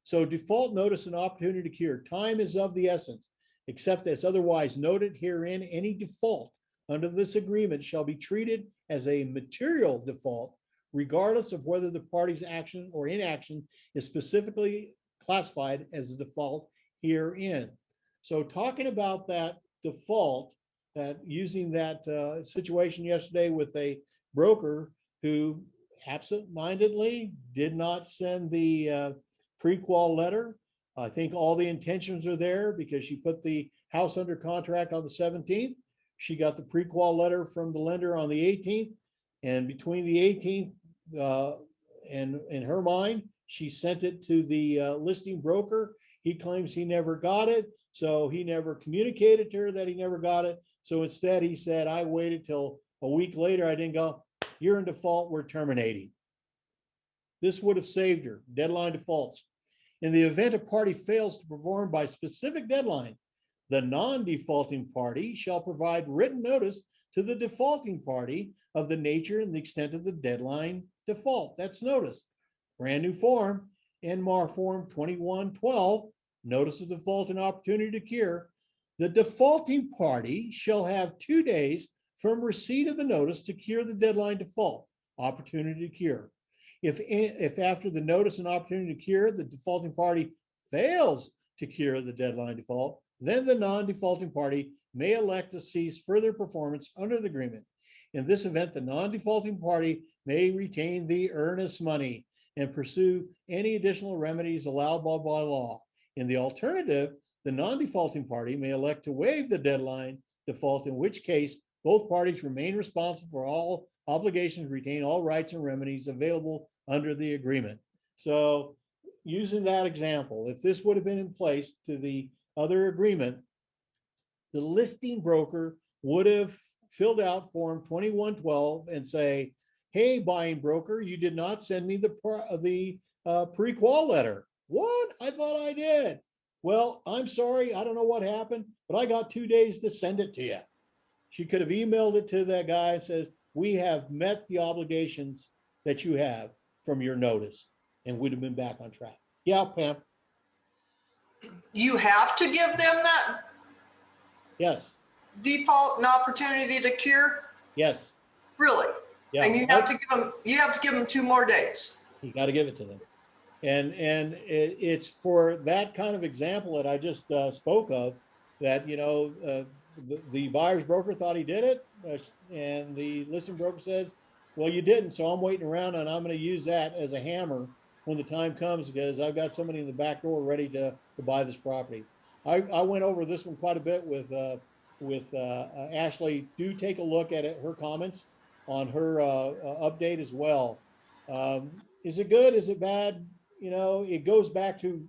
So default notice and opportunity to cure. Time is of the essence, except as otherwise noted herein, any default under this agreement shall be treated as a material default, regardless of whether the party's action or inaction is specifically classified as a default herein. So talking about that default, that using that situation yesterday with a broker who absent-mindedly did not send the pre-qual letter. I think all the intentions are there because she put the house under contract on the 17th. She got the pre-qual letter from the lender on the 18th. And between the 18th and in her mind, she sent it to the listing broker. He claims he never got it. So he never communicated to her that he never got it. So instead he said, I waited till a week later. I didn't go, you're in default, we're terminating. This would have saved her. Deadline defaults. In the event a party fails to perform by specific deadline, the non-defaulting party shall provide written notice to the defaulting party of the nature and the extent of the deadline default. That's notice. Brand new form, NMAR form 2112, notice of default and opportunity to cure. The defaulting party shall have 2 days from receipt of the notice to cure the deadline default, opportunity to cure. If after the notice and opportunity to cure, the defaulting party fails to cure the deadline default, then the non-defaulting party may elect to cease further performance under the agreement. In this event, the non-defaulting party may retain the earnest money and pursue any additional remedies allowable by law. In the alternative, the non-defaulting party may elect to waive the deadline default, in which case both parties remain responsible for all obligations, retain all rights and remedies available under the agreement. So using that example, if this would have been in place to the other agreement, the listing broker would have filled out form 2112 and say, hey, buying broker, you did not send me the pre-qual letter. What? I thought I did. Well, I'm sorry. I don't know what happened, but I got 2 days to send it to you. She could have emailed it to that guy and says, we have met the obligations that you have from your notice, and we'd have been back on track. Yeah, Pam. You have to give them that Yes. default and opportunity to cure? Yes. Really? Yeah. And you have to give them 2 more days. You got to give it to them. And it's for that kind of example that I just spoke of, that, you know, the buyer's broker thought he did it, and the listing broker says, well, you didn't, so I'm waiting around, and I'm going to use that as a hammer when the time comes, because I've got somebody in the back door ready to buy this property. I went over this one quite a bit with Ashley. Do take a look at it, her comments on her update as well. Is it good? Is it bad? You know, it goes back to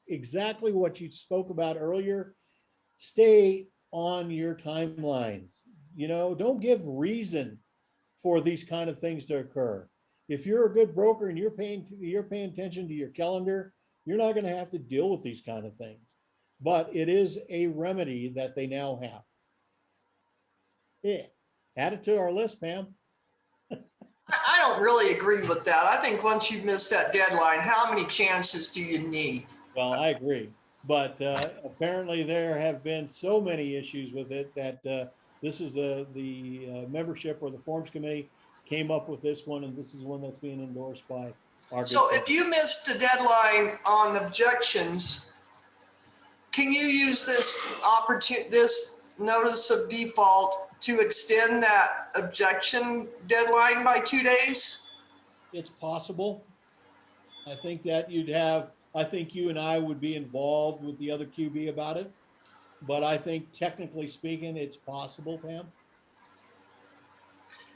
exactly what you spoke about earlier. Stay on your timelines. You know, don't give reason for these kind of things to occur. If you're a good broker and you're paying attention to your calendar, you're not going to have to deal with these kind of things. But it is a remedy that they now have. Yeah. Add it to our list, Pam. I don't really agree with that. I think once you miss that deadline, how many chances do you need? Well, I agree. But apparently there have been so many issues with it that this is the membership or the forms committee came up with this one, and this is one that's being endorsed by our. So if you missed the deadline on objections, can you use this notice of default to extend that objection deadline by 2 days? It's possible. I think that I think you and I would be involved with the other QB about it, but I think technically speaking, it's possible, Pam.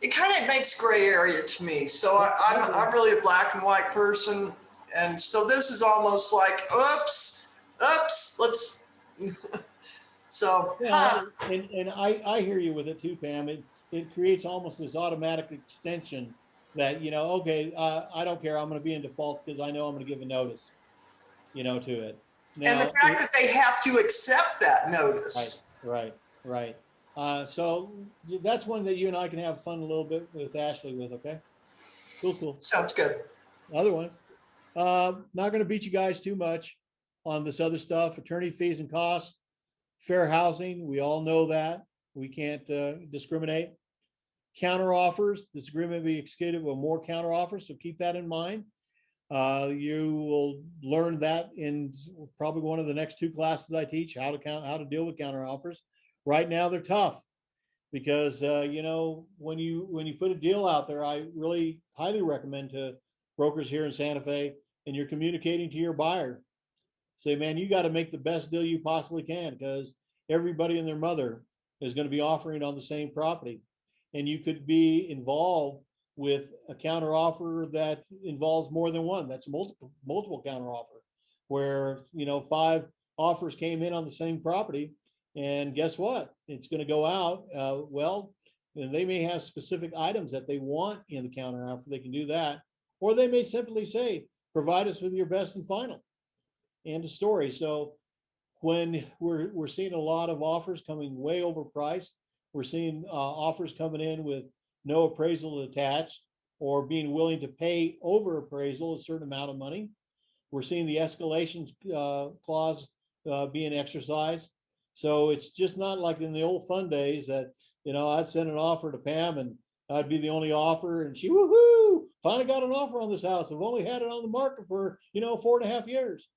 It kind of makes gray area to me. So I'm really a black and white person. And so this is almost like, oops, let's, so. Yeah, and I hear you with it too, Pam. It creates almost this automatic extension that, you know, okay, I don't care. I'm going to be in default because I know I'm going to give a notice, you know, to it. Now, and the fact that they have to accept that notice. Right. So that's one that you and I can have fun a little bit with Ashley with, okay? Cool. Sounds good. Other ones. Not going to beat you guys too much on this other stuff. Attorney fees and costs, fair housing. We all know that. We can't discriminate. Counter offers. This agreement will be executed with more counter offers, so keep that in mind. You will learn that in probably one of the next 2 classes I teach, how to deal with counter offers. Right now they're tough because you know, when you put a deal out there, I really highly recommend to brokers here in Santa Fe, and you're communicating to your buyer, say, man, you got to make the best deal you possibly can, because everybody and their mother is going to be offering on the same property, and you could be involved with a counter offer that involves more than one. That's multiple counter offer, where, you know, 5 offers came in on the same property, and guess what? It's going to go out. Well, and they may have specific items that they want in the counter offer. They can do that, or they may simply say, provide us with your best and final. End of story. So when we're seeing a lot of offers coming way overpriced, we're seeing offers coming in with no appraisal attached, or being willing to pay over appraisal a certain amount of money. We're seeing the escalation clause being exercised. So it's just not like in the old fun days that, you know, I'd send an offer to Pam and I'd be the only offer, and she, woohoo, finally got an offer on this house. I've only had it on the market for, you know, 4.5 years.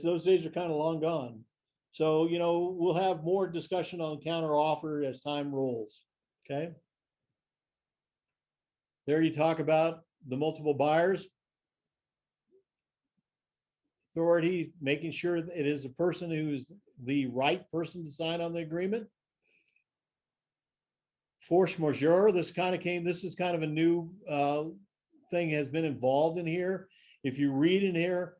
Those days are kind of long gone. So, you know, we'll have more discussion on counter offer as time rolls. Okay. There you talk about the multiple buyers. Authority, making sure that it is a person who's the right person to sign on the agreement. Force majeure, this is kind of a new thing has been involved in here. If you read in here,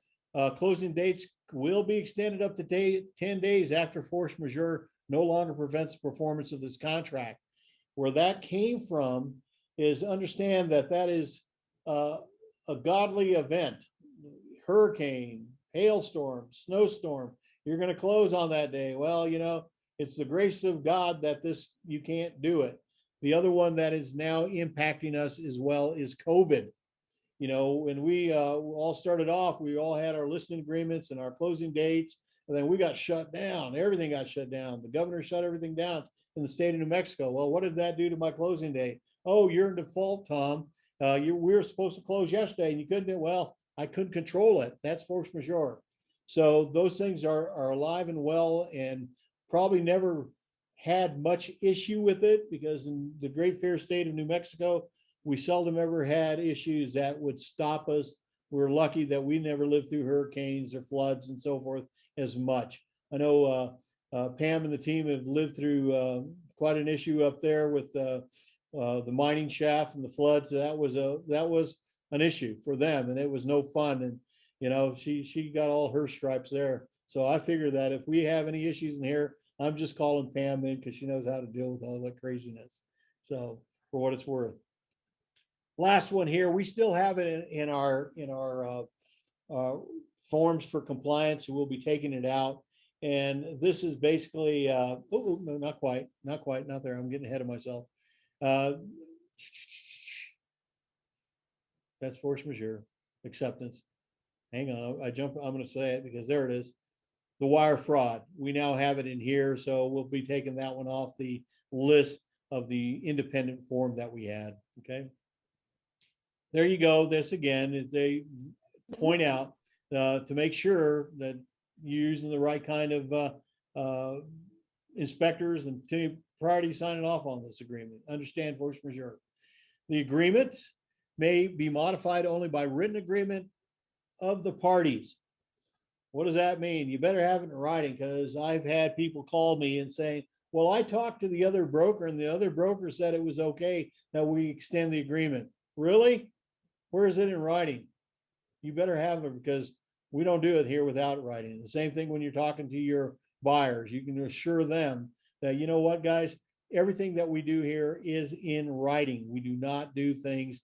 closing dates will be extended up to 10 days after force majeure no longer prevents performance of this contract. Where that came from is understand that that is a godly event. Hurricane, hailstorm, snowstorm, you're going to close on that day. Well, you know, it's the grace of God that you can't do it. The other one that is now impacting us as well is COVID. You know, when we all started off, we all had our listing agreements and our closing dates, and then we got shut down. Everything got shut down. The governor shut everything down in the state of New Mexico. Well, what did that do to my closing date? Oh, you're in default, Tom. We were supposed to close yesterday and you couldn't. Well, I couldn't control it. That's force majeure. So those things are alive and well, and probably never had much issue with it, because in the great fair state of New Mexico, we seldom ever had issues that would stop us. We're lucky that we never lived through hurricanes or floods and so forth as much. I know Pam and the team have lived through quite an issue up there with the mining shaft and the floods. That was an issue for them, and it was no fun. And you know, she got all her stripes there. So I figure that if we have any issues in here, I'm just calling Pam in because she knows how to deal with all that craziness. So for what it's worth. Last one here, we still have it in our forms for compliance. We'll be taking it out. And this is basically, oh, no, not quite, not there. I'm getting ahead of myself. That's force majeure acceptance. Hang on, I'm going to say it because there it is. The wire fraud. We now have it in here, so we'll be taking that one off the list of the independent form that we had. Okay. There you go. This again, they point out to make sure that you're using the right kind of inspectors and prior to signing off on this agreement. Understand force majeure. The agreement may be modified only by written agreement of the parties. What does that mean? You better have it in writing, because I've had people call me and say, well, I talked to the other broker and the other broker said it was okay that we extend the agreement. Really? Where is it in writing? You better have it, because we don't do it here without writing. The same thing when you're talking to your buyers. You can assure them that, you know what, guys, everything that we do here is in writing. We do not do things,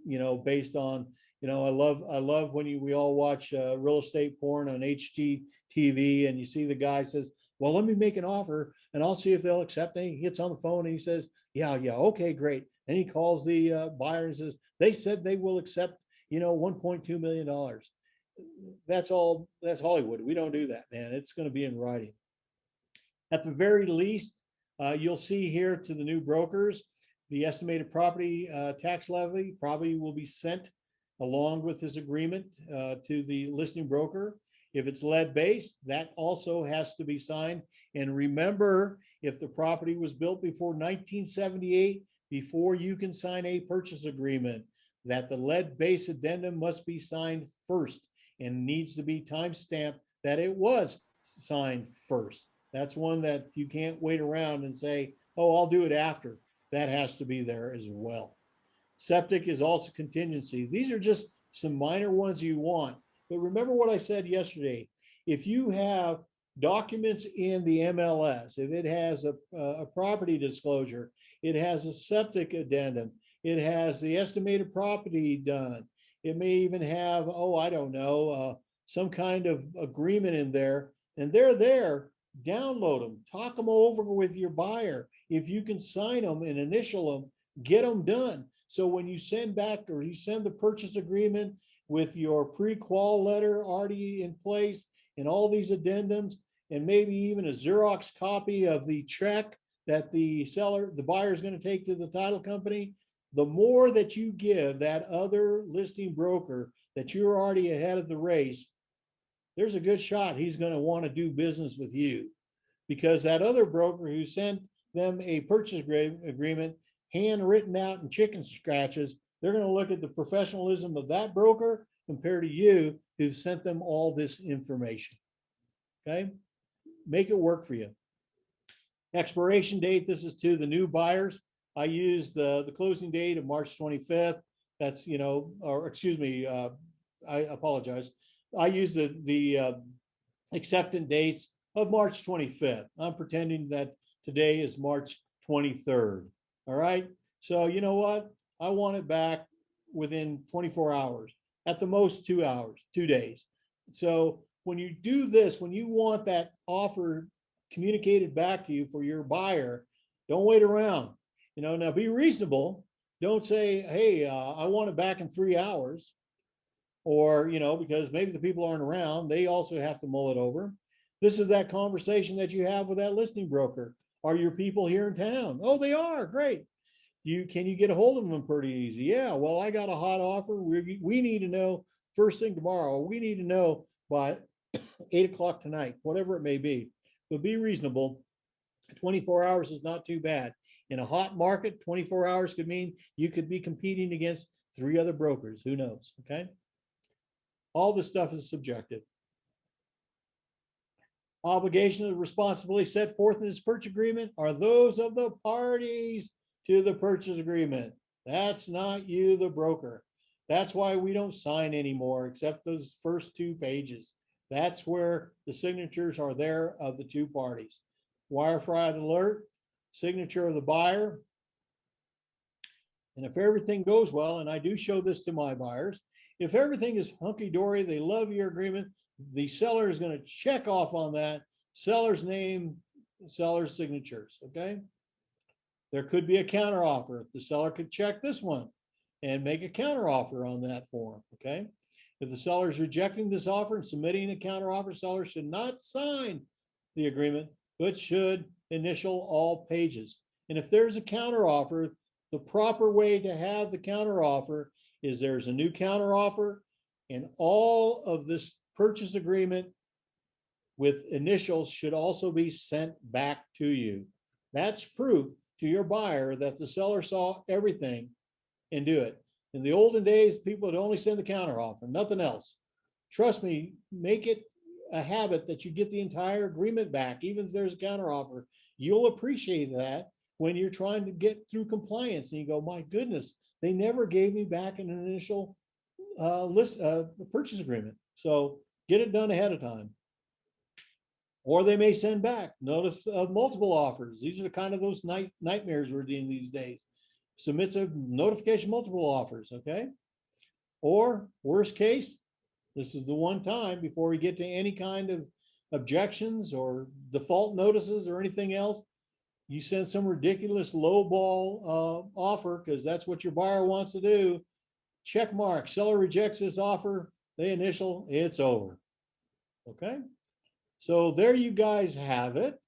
you know, based on, you know, I love when we all watch real estate porn on HGTV, and you see the guy says, well, let me make an offer and I'll see if they'll accept it. He gets on the phone and he says, yeah, okay, great. And he calls the buyer and says, they said they will accept, you know, $1.2 million. That's Hollywood. We don't do that, man. It's going to be in writing. At the very least, you'll see here to the new brokers, the estimated property tax levy probably will be sent along with this agreement to the listing broker. If it's lead-based, that also has to be signed. And remember, if the property was built before 1978, before you can sign a purchase agreement, that the lead-based addendum must be signed first and needs to be time-stamped that it was signed first. That's one that you can't wait around and say, oh, I'll do it after. That has to be there as well. Septic is also contingency. These are just some minor ones you want. But remember what I said yesterday. If you have documents in the MLS, if it has a property disclosure, it has a septic addendum, it has the estimated property done, it may even have, oh, I don't know, some kind of agreement in there, and they're there, download them, talk them over with your buyer. If you can sign them and initial them, get them done. So when you send back, or you send the purchase agreement with your pre-qual letter already in place and all these addendums, and maybe even a Xerox copy of the check that the buyer is going to take to the title company, the more that you give that other listing broker that you're already ahead of the race, there's a good shot he's going to want to do business with you, because that other broker who sent them a purchase agreement handwritten out in chicken scratches They're going to look at the professionalism of that broker compared to you who've sent them all this information. Okay, make it work for you. Expiration date, this is to the new buyers. I use the closing date of March 25th. That's, or excuse me, I apologize. I use the acceptance dates of March 25th. I'm pretending that today is March 23rd. All right. So you know what? I want it back within 24 hours, at the most 2 hours, 2 days. So when you do this, when you want that offer communicated back to you for your buyer, don't wait around. Now be reasonable. Don't say, hey, I want it back in 3 hours. Or, because maybe the people aren't around, they also have to mull it over. This is that conversation that you have with that listing broker. Are your people here in town? Oh, they are. Great. Can you get a hold of them pretty easy? Yeah. Well, I got a hot offer. We need to know first thing tomorrow. We need to know by 8 o'clock tonight, whatever it may be. But be reasonable. 24 hours is not too bad. In a hot market, 24 hours could mean you could be competing against 3 other brokers. Who knows? Okay. All this stuff is subjective. Obligation and responsibility set forth in this purchase agreement are those of the parties to the purchase agreement. That's not you, the broker. That's why we don't sign anymore, except those first 2 pages. That's where the signatures are there of the 2 parties. Wire fraud alert, signature of the buyer. And if everything goes well, and I do show this to my buyers, if everything is hunky-dory, they love your agreement, the seller is going to check off on that, seller's name, seller's signatures, okay? There could be a counteroffer. The seller could check this one and make a counteroffer on that form, okay? If the seller is rejecting this offer and submitting a counteroffer, seller should not sign the agreement, but should initial all pages. And if there's a counteroffer, the proper way to have the counteroffer is there's a new counteroffer, and all of this purchase agreement with initials should also be sent back to you. That's proof to your buyer that the seller saw everything and do it. In the olden days, people would only send the counteroffer, nothing else. Trust me, make it a habit that you get the entire agreement back, even if there's a counteroffer. You'll appreciate that when you're trying to get through compliance and you go, my goodness, they never gave me back an initial purchase agreement. So get it done ahead of time. Or they may send back notice of multiple offers. These are kind of those nightmares we're dealing these days. Submits a notification, multiple offers, okay? Or worst case, this is the one time before we get to any kind of objections or default notices or anything else, you send some ridiculous lowball offer because that's what your buyer wants to do. Check mark, seller rejects this offer, they initial, it's over. Okay. So there you guys have it.